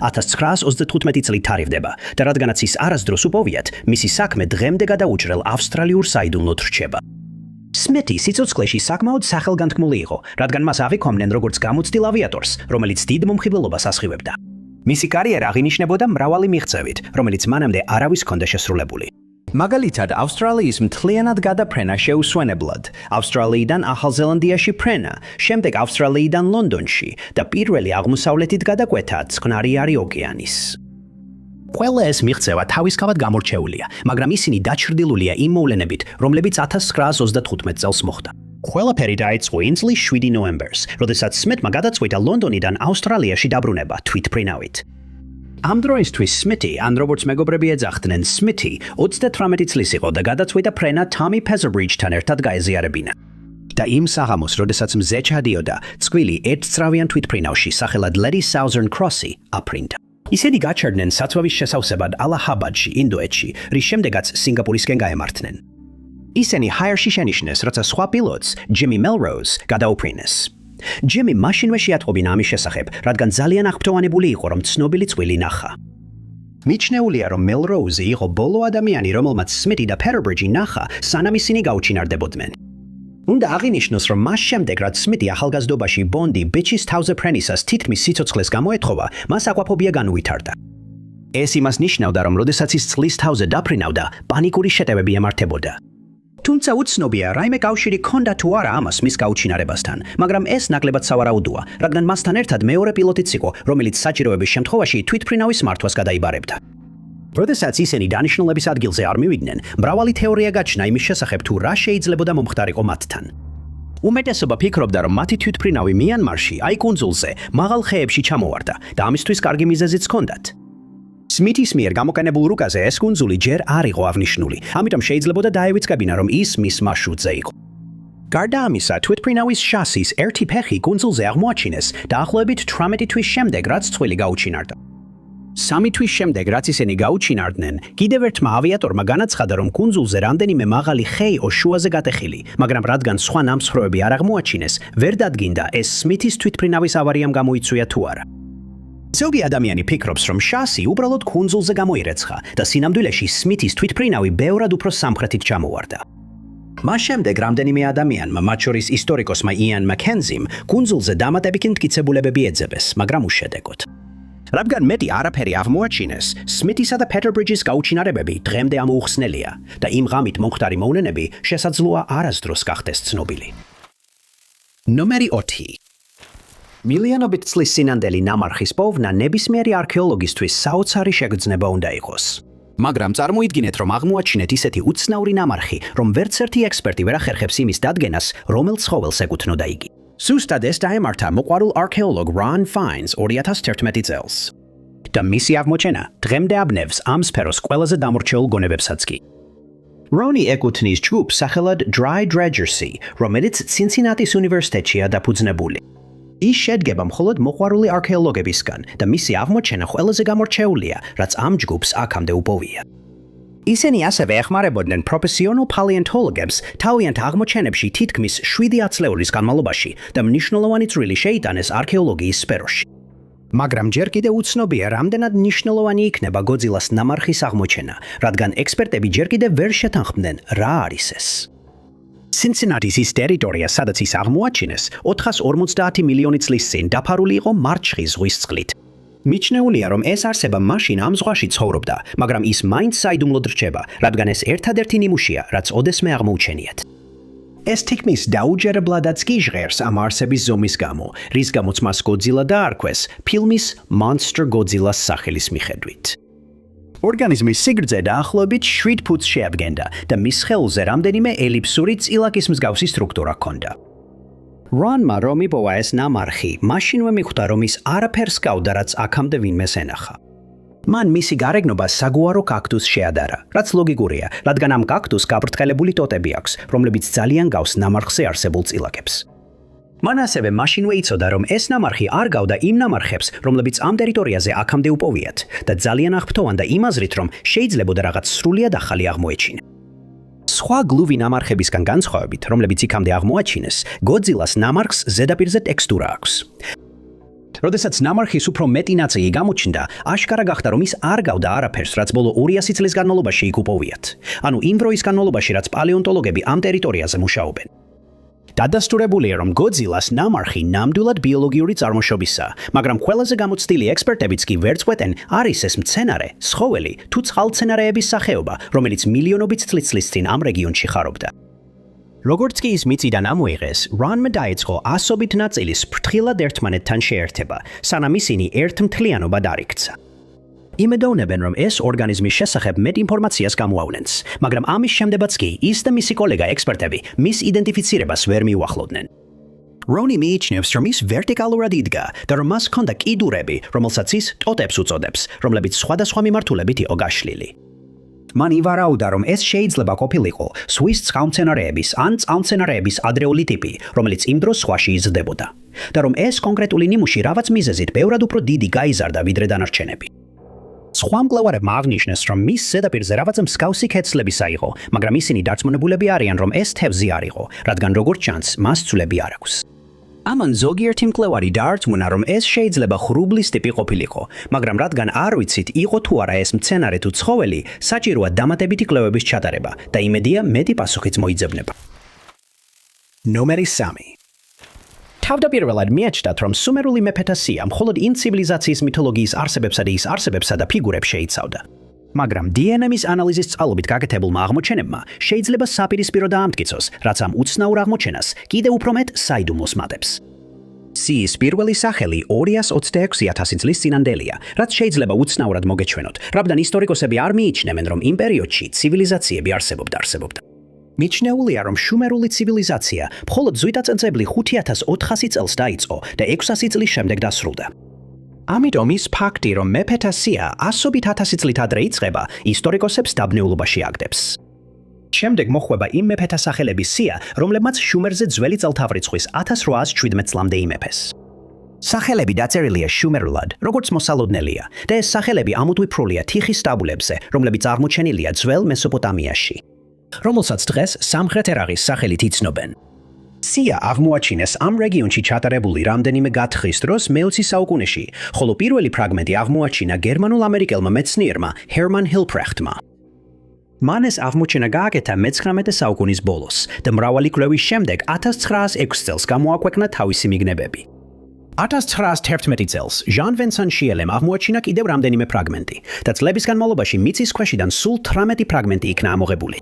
1935 წლით თარიღდება და რადგანაც ის არასდროს უპოვიათ, მისი საქმე დღემდე გადაუჭრელ ავსტრალიურ საიდუმლოდ რჩება. Smithy სიცოცხლეში საკმაოდ სახელგანთქმული იყო, რადგან მას აღიქვამდნენ როგორც გამოცდილ ავიატორს, რომელიც დიდ მომხიბლელობას ასხივებდა. მისი კარიერა აღინიშნებოდა მრავალი მიღწევით, რომელიც მანამდე არავის ჰქონდა შესრულებული. მაგალითად, ავსტრალიის მთლიანად გადაფრენა შეუსვენებლად, ავსტრალიიდან ახალ ზელანდიაში ფრენა, შემდეგ ავსტრალიიდან ლონდონში და პირველი აღმოსავლეთით გადაკვეთა წყნარი ოკეანის. ყველა ეს მიღწევა თავისთავად გამორჩეულია, მაგრამ ისინი დაჩრდილულია იმ მოვლენებით, რომლებიც 1935 წელს მოხდა. ყველაფერი დაიწყო იმ წლის 7 ნოემბერს, როდესაც სმითმა გადაწყვიტა ლონდონიდან ავსტრალიაში დაბრუნება თვითმფრინავით. ამ დროისთვის სმითი, ან როგორც მეგობრები ეძახდნენ, სმითი 38 წლის იყო და გადაწყვიტა ფრენა თომი პეზერბრიჯთან ერთად გაეზიარებინა. და იმ საღამოს, როდესაც მზე ჩადიოდა, წყვილი ერთწრავიან თვითმფრინავში სახელად Lady Southern Crossy აფრინდა. ისინი გაჩერდნენ საწვევის შესავსებად ალაჰაბადში, ინდოეთში, რის შემდეგაც სინგაპურისკენ გაემართნენ. ისინი ჰაერში შენიშნეს, როცა სხვა პილოტს, Jimmy Melrose, გადაუფრინეს. Jimmy მაშინვე შეატყობინა ამის შესახებ, რადგან ძალიან აღფრთოვანებული იყო, რომ ცნობილი წყვილი ნახა. მიჩნეულია, რომ Melrose იყო ბოლო ადამიანი, რომელმაც Smithy და Peterbridge ნახა, სანამ ისინი გაუჩინარდებოდნენ. უნდა აღინიშნოს, რომ მას შემდეგ, რაც სმითი ახალგაზრდობაში ბონდი ბიჩის თავზე ფრენისას თითქმის სიცოცხლეს გამოეთხოვა, მას აკვაფობია განუვითარდა. ეს იმას ნიშნავდა, რომ როდესაც ის წყლის თავზე დაფრინავდა, პანიკური შეტევები ემართებოდა. თუმცა უცნობია, რაიმე კავშირი ჰქონდა თუ არა ამას მის გაუჩინარებასთან, მაგრამ ეს ნაკლებად სავარაუდოა, რადგან მასთან ერთად მეორე პილოტიც იყო, რომელიც საჭიროების შემთხვევაში თვითმფრინავის მართვას გადაიბარებდა. როდესაც ისინი დანიშნულების ადგილზე არ მივიდნენ, მრავალი თეორია გაჩნდა იმის შესახებ, თუ რა შეიძლებოდა მომხდარიყო მათთან. უმეტესობა ფიქრობდა, რომ მათი თვითმფრინავი მიანმარში, აი კუნძულზე, მაღალ ხეებში ჩამოვარდა და ამისთვის კარგი მიზეზიც ჰქონდათ. სმითის მიერ გამოყენებულ რუკაზე ეს კუნძული ჯერ არ იყო აღნიშნული, ამიტომ შეიძლებოდა დაევიწყებინა, რომ ის მის მარშრუტზე იყო. გარდა ამისა, თვითმფრინავის შასის ერთი ფეხი კუნძულზე აღმოაჩინეს დაახლოებით 18 თვის შემდეგ, რაც წყვილი გაუჩინარდა. 3 თვის შემდეგ, რაც ისინი გაუჩინარდნენ, კიდევ ერთმა ავიატორმა განაცხადა, რომ კუნძულზე რამდენიმე მაღალი ხე იყო შუაზე გატეხილი, მაგრამ რადგან სხვა ნამსხვრევები არ აღმოაჩინეს, ვერ დადგინდა ეს სმითის თვითმფრინავის ავარიამ გამოიწვია თუ არა. ზოგი ადამიანი ფიქრობს, რომ შასი უბრალოდ კუნძულზე გამოირეცხა და სინამდვილეში სმითის თვითმფრინავი ბევრად უფრო სამხრეთით ჩამოვარდა. მას შემდეგ რამდენიმე ადამიანმა, მათ შორის ისტორიკოსმა იან მაკენზიმ, კუნძულზე დამატებითი მტკიცებულებები ეძებეს, მაგრამ უშედეგოდ. რადგან მეტი არაფერი აღმოაჩინეს, სმითისა და პეტერბრიჯის გაუჩინარებები დღემდე ამოუხსნელია და იმ ღამით მომხდარი მოვლენები შესაძლოა არასდროს გახდეს ცნობილი. ნომერი 4. მილიონობით წლის წინანდელი ნამარხის პოვნა ნებისმიერი არქეოლოგისთვის საოცარი შეგრძნება უნდა იყოს. მაგრამ წარმოიდგინეთ, რომ აღმოაჩინეთ ისეთი უცნაური ნამარხი, რომ ვერც ერთი ექსპერტი ვერ ახერხებს იმის დადგენას, რომელ ცხოველს ეკუთვნოდა იგი. Სუსტად ეს დაემართა მოყვარულ არქეოლოგ Ron Fiennes 2011 წელს. და მისი აღმოჩენა დღემდე აბნევს ამ სფეროს ყველაზე დამორჩეულ გონებებსაც კი. Roni ეკუთვნის ჯგუფს სახელად Dry Dredgersy, რომელიც ცინცინატის უნივერსიტეტშია დაფუძნებული. ის შედგება მხოლოდ მოყვარული არქეოლოგებისგან და მისი აღმოჩენა ყველაზე გამორჩეულია, რაც ამ ჯგუფს აქამდე უპოვია. ისინი ასევე ეხმარებოდნენ პროფესიონალ პალეონტოლოგებს თავიანთ აღმოჩენებში თითქმის 7 ათწლეულის განმავლობაში და მნიშვნელოვანი წვლილი შეიტანეს არქეოლოგიის სფეროში. მაგრამ ჯერ კიდევ უცნობია, რამდენად მნიშვნელოვანი იქნება გოძილას ნამარხის აღმოჩენა, რადგან ექსპერტები ჯერ კიდევ ვერ შეთანხმდნენ, რა არის ეს. Cincinnati-ის ის ტერიტორია, სადაც ის აღმოაჩინეს, 450 მილიონი წლის წინ დაფარული იყო მარჩხის ზღვის წყლით. მიჩნეულია, რომ ეს არსება მაშინ ამ ზღვაში ცხოვრობდა, მაგრამ ის მაინც საიდუმლოდ რჩება, რადგან ეს ერთადერთი ნიმუშია, რაც ოდესმე აღმოუჩენიათ. ეს თითქმის დაუჯერებლადაც კი ჟღერს ამ არსების ზომის გამო, რის გამოც მას გოძილა დაარქვეს ფილმის Monster Godzilla-ს სახელის მიხედვით. ორგანიზმის სიგრძე დაახლოებით 7 ფუტს შეადგენდა და მის სხეულზე რამდენიმე ელიფსური წილაკის მსგავსი სტრუქტურა ჰქონდა. Ronma რომ იპოვა ეს ნამარხი, მაშინვე მიხვდა, რომ ის არაფერს ჰგავდა, რაც აქამდე ვინმეს ენახა. მან მისი გარეგნობა საგუარო კაქტუსს შეადარა, რაც ლოგიკურია, რადგან ამ კაქტუსს გაბრტყელებული ტოტები აქვს, რომლებიც ძალიან გავს ნამარხზე არსებულ წილაკებს. მან ასევე მაშინვე იცოდა, რომ ეს ნამარხი არ გავდა იმ ნამარხებს, რომლებიც ამ ტერიტორიაზე აქამდე უპოვიათ და ძალიან აღფრთოვანდა იმ აზრით, რომ შეიძლებოდა რაღაც სრულიად ახალი აღმოეჩინა. სხვა გლუვი ნამარხებისგან განსხვავებით, რომლებიც იქამდე აღმოაჩინეს, გოძილას ნამარხს ზედაპირზე ტექსტურა აქვს. როდესაც ნამარხის უფრო მეტი ნაწილი გამოჩნდა, აშკარა გახდა, რომ ის არ გავდა არაფერს, რაც ბოლო 200 წლის განმავლობაში იქ უპოვიათ. ანუ იმ დროის განმავლობაში, რაც პალეონტოლოგები ამ ტერიტორიაზე მუშაობენ. დადასტურებულია, რომ გოძილას ნამარხი ნამდვილად ბიოლოგიური წარმოშობისაა, მაგრამ ყველაზე გამოცდილი ექსპერტებიც კი ვერ წყვეტენ, არის ეს მცენარე, ცხოველი თუ წყალმცენარეების სახეობა, რომელიც მილიონობით წლის წინ ამ რეგიონში ხარობდა. როგორც კი ის მიწიდან ამოიღეს, Ronma დაიწყო ასობით ნაწილის ფრთხილად ერთმანეთთან შეერთება, სანამ ისინი ერთმთლიანობა დარიქცა. იმედოვნებენ, რომ ეს ორგანიზმის შესახებ მეტ ინფორმაციას გამოავლენს, მაგრამ ამის შემდეგაც კი ის და მისი კოლეგა ექსპერტები მის იდენტიფიცირებას ვერ მიუახლოვდნენ. Roni მიიჩნევს, რომ ის ვერტიკალურად იდგა და რომ მას ჰქონდა კიდურები, რომელსაც ის ტოტებს უწოდებს, რომლებიც სხვადასხვა მიმართულებით იყო გაშლილი. მან ივარაუდა, რომ ეს შეიძლება ყოფილიყო სვის წყალმცენარეების ან წყალმცენარეების ადრეული ტიპი, რომელიც იმ დროს ზღვაში იზრდებოდა, და რომ ეს კონკრეტული ნიმუში რაღაც მიზეზით ბევრად უფრო დიდი გაიზარდა ვიდრე დანარჩენები. სხვა მკვლევარებმა აღნიშნეს, რომ მის ზედაპირზე რაღაცა მსგავსი ქეცლებისა იყო, მაგრამ ისინი დარწმუნებულები არიან, რომ ეს თევზი არ იყო, რადგან როგორც ჩანს, მას ცვლები არ აქვს. ამან ზოგიერთი მკვლევარი დაარწმუნა, რომ ეს შეიძლება ხრუბლის ტიპი ყოფილიყო, მაგრამ რადგან არ ვიცით, იყო თუ არა ეს მცენარე თუ ცხოველი, საჭიროა დამატებითი კვლევების ჩატარება და იმედია მეტი პასუხიც მოიძებნება. ნომერი 3. თავდაპირველად მიაჩნდათ, რომ სუმერული მეფეთა სია მხოლოდ იმ ცივილიზაციის მითოლოგიის არსებებსა და ის არსებებსა და ფიგურებს შეიცავდა. მაგრამ DNA-ის ანალიზის წყალობით გაკეთებულმა აღმოჩენებმა შეიძლება საპირისპირო დაამტკიცოს, რაც ამ უცნაურ აღმოჩენას კიდევ უფრო მეტ საიდუმლოს მატებს. სიის პირველი სახელი 226,000 წლის წინანდელია, რაც შეიძლება უცნაურად მოგეჩვენოთ, რადგან ისტორიკოსები არ მიიჩნევენ, რომ იმ პერიოდში ცივილიზაციები არსებობდა. მიჩნეულია, რომ შუმერული ცივილიზაცია მხოლოდ ზვიტაწელწებლი 5400 წელს დაიწყო და 600 წლის შემდეგ დასრულდა. ამიტომ ის ფაქტი, რომ მეფეთა სია ასობით ათასი წლით ადრე იწყება, ისტორიკოსებს დაბნეულობაში აგდებს. შემდეგ მოხვება იმ მეფეთა სახელების სია, რომლებმაც შუმერზე ძველი წელთაღრიცხვის 1817 წლამდე იმეფეს. სახელები დაწერილია შუმერულად, როგორც მოსალოდნელია, და ეს სახელები ამოტვიფრულია თიხის ტაბულებზე, რომლებიც აღმოჩენილია ძველ მესოპოტამიაში, რომელსაც დღეს სამხრეთ ერაყის სახელით იცნობენ. სია აღმოაჩინეს ამ რეგიონში ჩატარებული რამდენიმე გათხრის დროს მე-20 საუკუნეში, ხოლო პირველი ფრაგმენტი აღმოაჩინა გერმანულ-ამერიკელმა მეცნიერმა ჰერმან ჰილპრეხტმა. მან ეს აღმოჩენა გააკეთა მე-19 საუკუნის ბოლოს და მრავალი კვლევის შემდეგ 1906 წელს გამოაქვეყნა თავისი მიგნებები. 1911 წელს ჟან ვენსან შიელემ აღმოაჩინა კიდევ რამდენიმე ფრაგმენტი და წლების განმავლობაში მიწის ქვეშიდან სულ 18 ფრაგმენტი იქნა ამოღებული.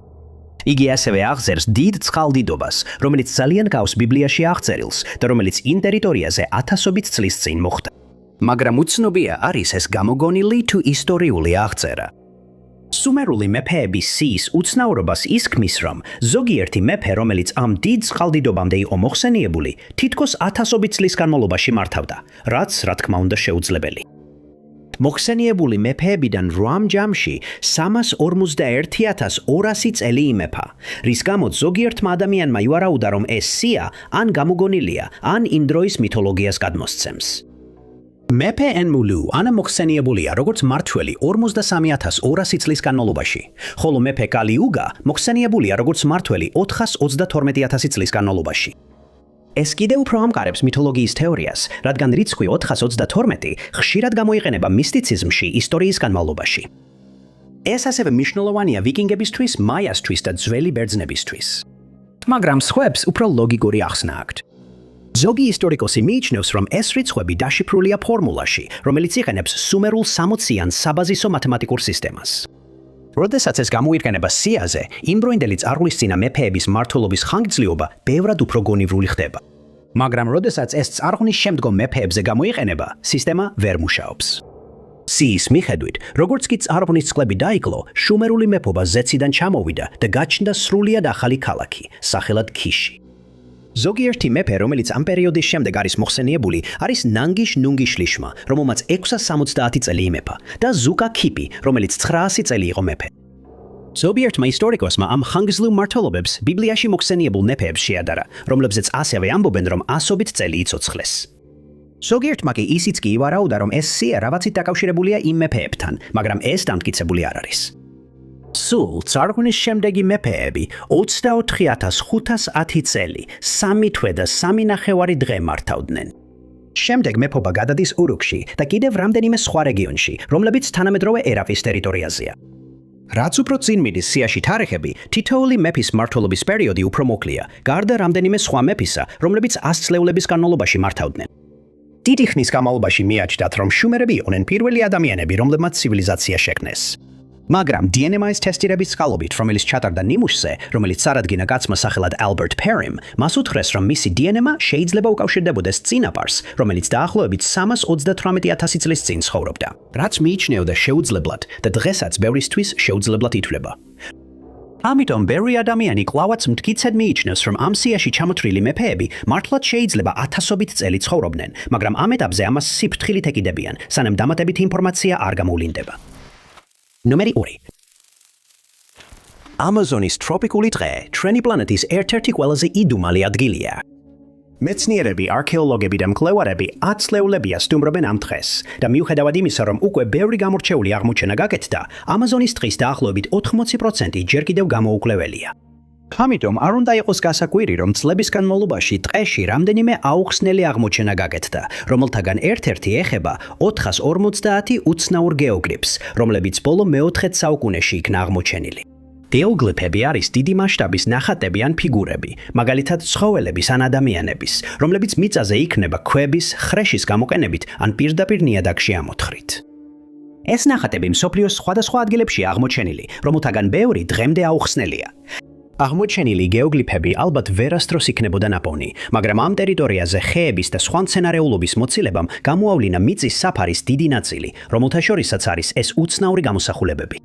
იგი ასევე აღწერს დიდ წყალდიდობას, რომელიც ძალიან გავს ბიბლიაში აღწერილს და რომელიც იმ ტერიტორიაზე ათასობით წლის წინ მოხდა. მაგრამ უცნობია არის ეს გამოგონილი თუ ისტორიული აღწერა. სუმერული მეფეების სიის უცნაურობას ის ქმნის, რომ ზოგიერთი მეფე, რომელიც ამ დიდ წყალდიდობამდე იყო მოხსენიებული, თითქოს ათასობით წლის განმავლობაში მართავდა, რაც რა თქმა უნდა შეუძლებელი. მოხსენიებული მეფეებიდან 8 ჯამში 351,200 წელი იმეფა, რის გამოც ზოგიერთმა ადამიანმა ივარაუდა, რომ ეს სია ან გამოგონილია, ან იმ დროის მითოლოგიას გადმოსცემს. მეფე ენმულუ ანა მოხსენიებულია როგორც მმართველი 43200 წლის განმავლობაში, ხოლო მეფე კალიუგა მოხსენიებულია როგორც მმართველი 422000 წლის განმავლობაში. ეს კიდევ უფრო ამყარებს მითოლოგიის თეორიას, რადგან რიცხვი 422 ხშირად გამოიყენება მისტიციზმში ისტორიის განმავლობაში. ეს ასევე მნიშვნელოვანია ვიკინგებისთვის, მაიასთვის და ძველი ბერძნებისთვის. მაგრამ სხვებს უფრო ლოგიკური ახსნა აქვთ. ზოგი ისტორიკოსი მიიჩნევს, რომ ეს რიცხვები დაშიფრულია ფორმულაში, რომელიც იყენებს სუმერულ 60-იან საბაზისო მათემატიკურ სისტემას. როდესაც ეს გამოიყენება სიაზე, იმდროინდელი წარღვისწინა მეფეების მმართველობის ხანგრძლივობა ბევრად უფრო გონივრული ხდება. მაგრამ როდესაც ეს წარღვნის შემდგომ მეფეებზე გამოიყენება, სისტემა ვერ მუშაობს. სიის მიხედვით, როგორც კი წარღვნის წყლები დაიკლო, შუმერული მეფობა ზეციდან ჩამოვიდა და გაჩნდა სრულიად ახალი ქალაქი, სახელად ქიში. ზოგიერთი მეფე, რომელიც ამ პერიოდის შემდეგ არის მოხსენიებული, არის ნანგიშ ნუნგიშლიშმა, რომელმაც 670 წელი იმეფა, და ზუკა ქიპი, რომელიც 900 წელი იყო მეფე. ზოგიერთმა ისტორიკოსმა ამ ხანგრძლივ მმართველობებს ბიბლიაში მოხსენიებულ მეფეებს შეადარა, რომლებზეც ასევე ამბობენ, რომ ასობით წელი იცოცხლეს. ზოგიერთმა კი ისიც კი ივარაუდა, რომ ეს სია რაღაცით დაკავშირებულია იმ მეფეებთან, მაგრამ ეს დამტკიცებული არ არის. სულ წარღვნის შემდეგი მეფეები 24510 წელი, 3 თვე და 3 ნახევარი დღე მართავდნენ. შემდეგ მეფობა გადადის ურუქში და კიდევ რამდენიმე სხვა რეგიონში, რომლებიც თანამედროვე ერაყის ტერიტორიაზეა. რაც უფრო წინ მიდის სიაში თარიღები, თითოეული მეფის მმართველობის პერიოდი უფრო მოკლეა, გარდა რამდენიმე სხვა მეფისა, რომლებიც 100 წლეულების განმავლობაში მართავდნენ. დიდი ხნის განმავლობაში მიაჩნდათ, რომ შუმერები იყვნენ პირველი ადამიანები, რომლებმაც ცივილიზაცია შექმნეს. მაგრამ DNA-ის ტესტირების წყალობით, რომელიც ჩატარდა ნიმუშზე, რომელიც წარადგინა კაცმა სახელად ალბერტ პერიმ, მას უთხრეს, რომ მისი DNA შეიძლება უკავშირდებოდეს წინაპარს, რომელიც დაახლოებით 338,000 წლის წინ ცხოვრობდა, რაც მიიჩნეოდა შეუძლებლად და დღესაც ბევრისთვის შეუძლებლად ითვლება. ამიტომ ბევრი ადამიანი კლავაც მტკიცედ მიიჩნევს, რომ ამ სიაში ჩამოთვლილი მეფეები მართლაც შეიძლება ათასობით წელი ცხოვრობდნენ, მაგრამ ამ ეტაპზე ამას სიფრთხილით ეკიდებიან, სანამ დამატებითი ინფორმაცია არ გამოვლინდება. ნომერი 2. ამაზონის ტროპიკული ტყე ჩვენი პლანეტის ერთ-ერთი ყველაზე იდუმალი ადგილია. მეცნიერები, არქეოლოგები და მკვლევარები 10 წლეულებია სტუმრობენ ამ ტყეს და მიუხედავად იმისა, რომ უკვე ბევრი გამორჩეული აღმოჩენა გაკეთდა, ამაზონის ტყის დაახლოებით 80% ჯერ კიდევ გამოუკვლეველია. ამიტომ არ უნდა იყოს გასაკვირი, რომ წლების განმავლობაში ტყეში რამდენიმე აუხსნელი აღმოჩენა გაკეთდა, რომელთაგან ერთ-ერთი ეხება 450 უცნაურ გეოგლიფს, რომლებიც ბოლო მე-4 საუკუნეში იქნა აღმოჩენილი. გეოგლიფები არის დიდი მასშტაბის ნახატები ან ფიგურები, მაგალითად ცხოველების ან ადამიანების, რომლებიც მიწაზე იქნება ქვების, ხრეშის გამოყენებით ან პირდაპირ ნიადაგში ამოთხრით. ეს ნახატები მსოფლიოს სხვადასხვა ადგილებშია აღმოჩენილი, რომელთაგან ბევრი დღემდე აუხსნელია. აღმოჩენილი გეოგლიფები ალბათ ვერასდროს იქნებოდა ნაპოვნი, მაგრამ ამ ტერიტორიაზე ხეების და სხვა მცენარეულობის მოცილებამ გამოავლინა მიწის საფარის დიდი ნაწილი, რომელთა შორისაც არის ეს უცნაური გამოსახულებები.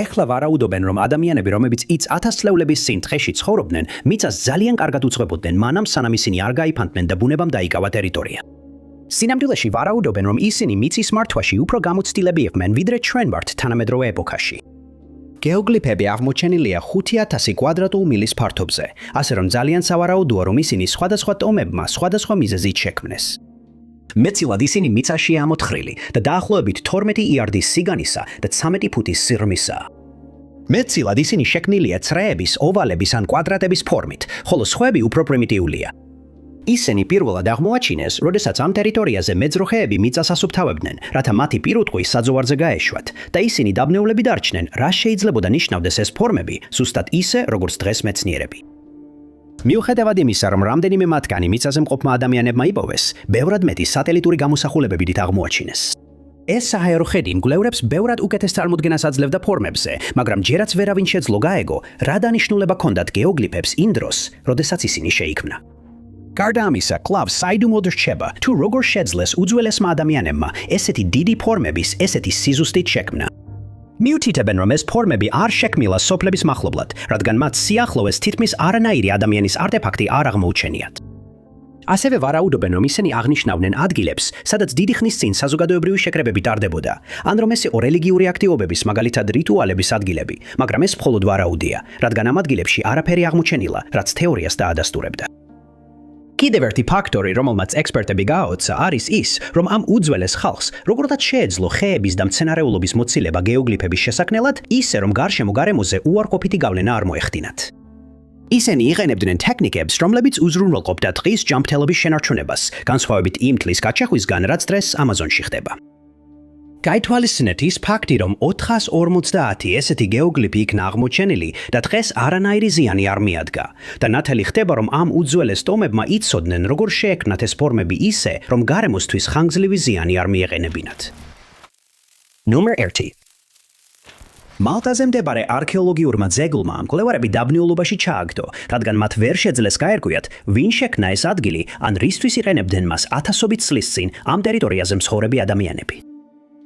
ეხლა ვარაუდობენ, რომ ადამიანები, რომლებიც 1000 წლეულების წინ ტყეში ცხოვრობდნენ, მიწას ძალიან კარგად უძღვებოდნენ, მანამ სანამ ისინი არ გაიფანტნენ და ბუნებამ დაიკავა ტერიტორია. სინამდვილეში ვარაუდობენ, რომ ისინი მიწის მართვაში უფრო გამოცდილები იყვნენ, ვიდრე ჩვენ ვართ თანამედროვე ეპოქაში. გეოგლიფები აღმოჩენილია 5000 კვადრატულ მილის ფართობზე, ასე რომ ძალიან სავარაუდოა, რომ ისინი სხვადასხვა ტომებმა სხვადასხვა მიზეზით შექმნეს. მეტწილად ისინი მიწაშია ამოთხრილი და დაახლოებით 12 იარდის სიგანისა და 13 ფუტის სიღრმისაა. მეტწილად ისინი შექმნილია წრეების, ოვალების ან კვადრატების ფორმით, ხოლო სხვები უფრო პრიმიტიულია. ისინი პირველად აღმოაჩინეს, როდესაც ამ ტერიტორიაზე მეძროხეები მიწას ასუფთავებდნენ, რათა მათი პირუტყვი საძოვარზე გაეშვათ და ისინი დაბნეულები დარჩნენ, რა შეიძლებოდა ნიშნავდეს ეს ფორმები, ზუსტად ისე, როგორც დღეს მეცნიერები. მიუხედავად იმისა, რომ რამდენიმე მათგანი მიწაზე მყოფმა ადამიანებმა იპოვეს, ბევრად მეტი სატელიტური გამოსახულებებით აღმოაჩინეს. ეს საჰაერო ხედი მკვლევრებს ბევრად უკეთეს წარმოდგენას აძლევდა ფორმებზე, მაგრამ ჯერაც ვერავინ შეძლო გაეგო, რა დანიშნულება ჰქონდათ გეოგლიფებს იმ დროს, როდესაც ისინი შეიქმნა. გარდა ამისა, კვლავ საიდუმლოდ რჩება, თუ როგორ შეძლეს უძველესმა ადამიანებმა ესეთი დიდი ფორმების ესეთი სიზუსტით შექმნა. მიუთითებენ, რომ ეს ფორმები არ შექმნილა სოფლების მახლობლად, რადგან მათ სიახლოვეს თითქმის არანაირი ადამიანის არტეფაქტი არ აღმოუჩენიათ. ასევე ვარაუდობენ, რომ ისინი აღნიშნავდნენ ადგილებს, სადაც დიდი ხნის წინ საზოგადოებრივი შეკრებები ტარდებოდა, ან რომ ეს იყო რელიგიური აქტივობების, მაგალითად რიტუალების ადგილები, მაგრამ ეს მხოლოდ ვარაუდია, რადგან ამ ადგილებში არაფერი აღმოჩენილა, რაც თეორიას დაადასტურებდა. კიდევ ერთი ფაქტორი, რომელმაც ექსპერტები გააოცა, არის ის, რომ ამ უძველეს ხალხს როგორთაც შეეძლო ხეების და მცენარეულობის მოცილება გეოგლიფების შესაქმნელად, ისე რომ გარემოზე უარყოფითი გავლენა არ მოეხდინათ. ისინი იყენებდნენ ტექნიკებს, რომლებიც უზრუნველყოფდა ტყის ჯანმრთელობის შენარჩუნებას, განსხვავებით იმ თლის გაჩეხვისგან, რაც დღეს ამაზონში ხდება. გაითვალისწინეთ ის ფაქტი, რომ 450 ესეთი გეოგლიფი იქნა აღმოჩენილი და დღეს არანაირი ზიანი არ მიადგა და ნათელი ხდება, რომ ამ უძველეს ტომებმა იცოდნენ, როგორ შეექმნათ ეს ფორმები ისე, რომ გარემოსთვის ხანგრძლივი ზიანი არ მიეყენებინათ. ნომერ 1. მალტაზე მდებარე არქეოლოგიურმა ძეგლმა მკვლევარები დაბნეულობაში ჩააგდო, რადგან მათ ვერ შეძლეს გაერკვიათ, ვინ შექმნა ეს ადგილი ან რისთვის იყენებდნენ მას ათასობით წლის წინ ამ ტერიტორიაზე მცხოვრები ადამიანები.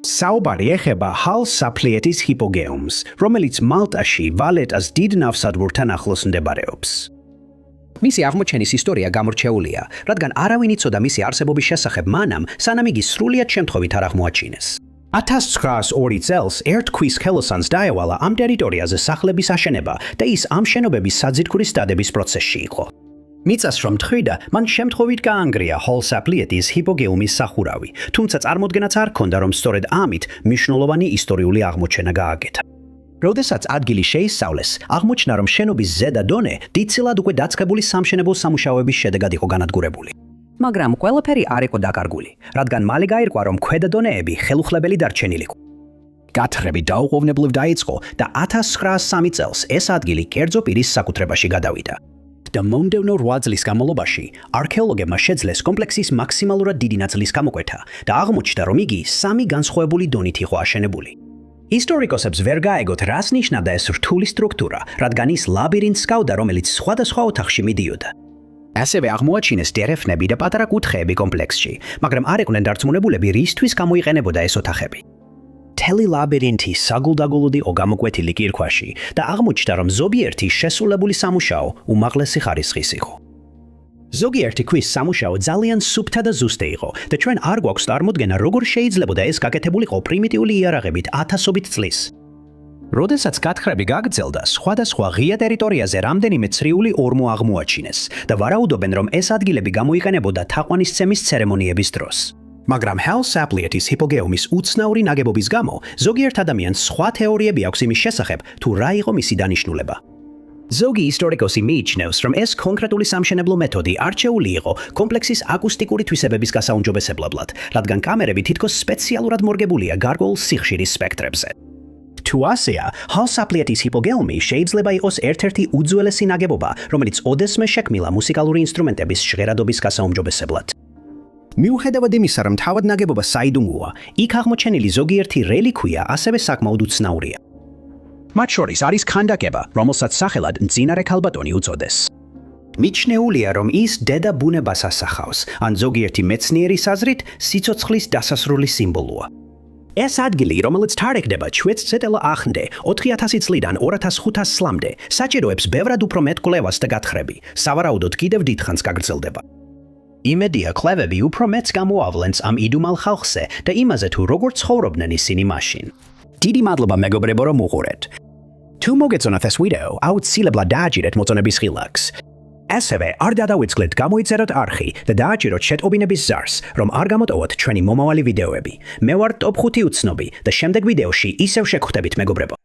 საუბარი ეხება ჰალ-საპლიეტის ჰიპოგეუმს, რომელიც მალტაში ვალეტას დიდ ნავსადგურთან ახლოს მდებარეობს. მისი აღმოჩენის ისტორია გამორჩეულია, რადგან არავინ იცოდა მისი არსებობის შესახებ მანამ, სანამ იგი სრულიად შემთხვევით არ აღმოაჩინეს. 1902 წელს ერთ ქვის ხელოსანს დაევალა ამ ტერიტორიაზე სახლების აშენება და ის ამ შენობების საძირკვლის დადების პროცესში იყო. მიწას რომ თხვიდა, მან შემთხვევით გაანგრია ჰალ-საპლიეტის ჰიპოგეუმის სახურავი, თუმცა წარმოდგენაც არ ჰქონდა, რომ სწორედ ამით მნიშვნელოვანი ისტორიული აღმოჩენა გააკეთა. როდესაც ადგილი შეისწავლეს, აღმოჩნდა, რომ შენობის ზედა დონე დიდწილად უკვე დაწყებული სამშენებლო სამუშაოების შედეგად იყო განადგურებული. მაგრამ ყველაფერი არ იყო დაკარგული, რადგან მალე გაირკვა, რომ ქვედა დონეები ხელუხლებელი დარჩენილი იყო. გათხრები დაუყოვნებლივ დაიწყო და 1903 წელს ეს ადგილი კერძო პირის საკუთრებაში გადავიდა. და მომდევნო 8 წლის განმავლობაში არქეოლოგებმა შეძლეს კომპლექსის მაქსიმალურად დიდი ნაწილის გამოკვეთა და აღმოჩნდა, რომ იგი 3 განსხვავებული დონით იყო აშენებული. ისტორიკოსებს ვერ გაეგოთ, რას ნიშნავდა ეს რთული სტრუქტურა, რადგან ის ლაბირინთს ჰგავდა, რომელიც სხვადასხვა ოთახში მიდიოდა. ასევე აღმოაჩინეს დერეფნები და პატარა კუთხეები კომპლექსში, მაგრამ არ იყვნენ დარწმუნებულები, რისთვის გამოიყენებოდა ეს ოთახები. მთელი ლაბირინთი საგულდაგულოდ იყო გამოკვეთილი კირქვაში და აღმოჩნდა, რომ ზოგიერთი შესრულებული სამუშაო უმაღლესი ხარისხის იყო. ზოგიერთი ქვის სამუშაო ძალიან სუფთა და ზუსტი იყო და ჩვენ არ გვაქვს წარმოდგენა, როგორ შეიძლებოდა ეს გაკეთებულიყო პრიმიტიული იარაღებით ათასობით წლის. როდესაც გათხრები გაგრძელდა, სხვადასხვა ღია ტერიტორიაზე რამდენიმე ცრიული ორმო აღმოაჩინეს და ვარაუდობენ, რომ ეს ადგილები გამოიყენებოდა თაყვანისცემის ცერემონიების დროს. მაგრამ ჰალ-საპლიეტის ჰიპოგეუმის უცნაური ნაგებობის გამო, ზოგიერთ ადამიანს სხვა თეორიები აქვს იმის შესახებ, თუ რა იყო მისი დანიშნულება. ზოგი ისტორიკოსი მიიჩნევს, რომ ეს კონკრეტული სამშენებლო მეთოდი არჩეული იყო კომპლექსის აკუსტიკური თვისებების გასაუმჯობესებლად, რადგან კამერები თითქოს სპეციალურად მორგებულია გარკვეულ სიხშირის სპექტრებზე. თუ ასეა, ჰალ-საპლიეტის ჰიპოგეუმი შეიძლება იყოს ერთ-ერთი უძველესი ნაგებობა, რომელიც ოდესმე შექმნილა მუსიკალური ინსტრუმენტების ჟღერადობის გასაუმჯობესებლად. მიუხედავად იმისა, რომ თავად ნაგებობა საიდუმლოა, იქ აღმოჩენილი ზოგიერთი რელიკვია ასევე საკმაოდ უცნაურია. მათ შორის არის ქანდაკება, რომელსაც სახელად მძინარე ქალბატონი უწოდეს. მიჩნეულია, რომ ის დედა ბუნებას ასახავს, ან ზოგიერთი მეცნიერის აზრით, სიცოცხლის დასასრული სიმბოლოა. ეს ადგილი, რომელიც თარიღდება 7 წელიწად ახლამდე, 4000 წლიდან 2500 წლამდე, საჭიროებს ბევრად უფრო მეტ კვლევას და გათხრები, სავარაუდოდ კიდევ დიდხანს გაგრძელდება. იმედია, კვლევები უფრო მეტს გამოავლენს ამ იდუმალ ხალხზე და იმაზე, თუ როგორ ცხოვრობდნენ ისინი მაშინ. დიდი მადლობა მეგობრებო, რომ უყურეთ. თუ მოგეწონათ ეს ვიდეო, აუცილებლად დააჭირეთ მოწონების ხილაკს. ასევე არ გადავიწყლეთ გამოიწეროთ არხი და დააჭიროთ შეტყობინების ზარს, რომ არ გამოტოვოთ ჩვენი მომავალი ვიდეოები. მე ვარ ტოპ 5 უცნობი და შემდეგ ვიდეოში ისევ შეგხვდებით მეგობრებო.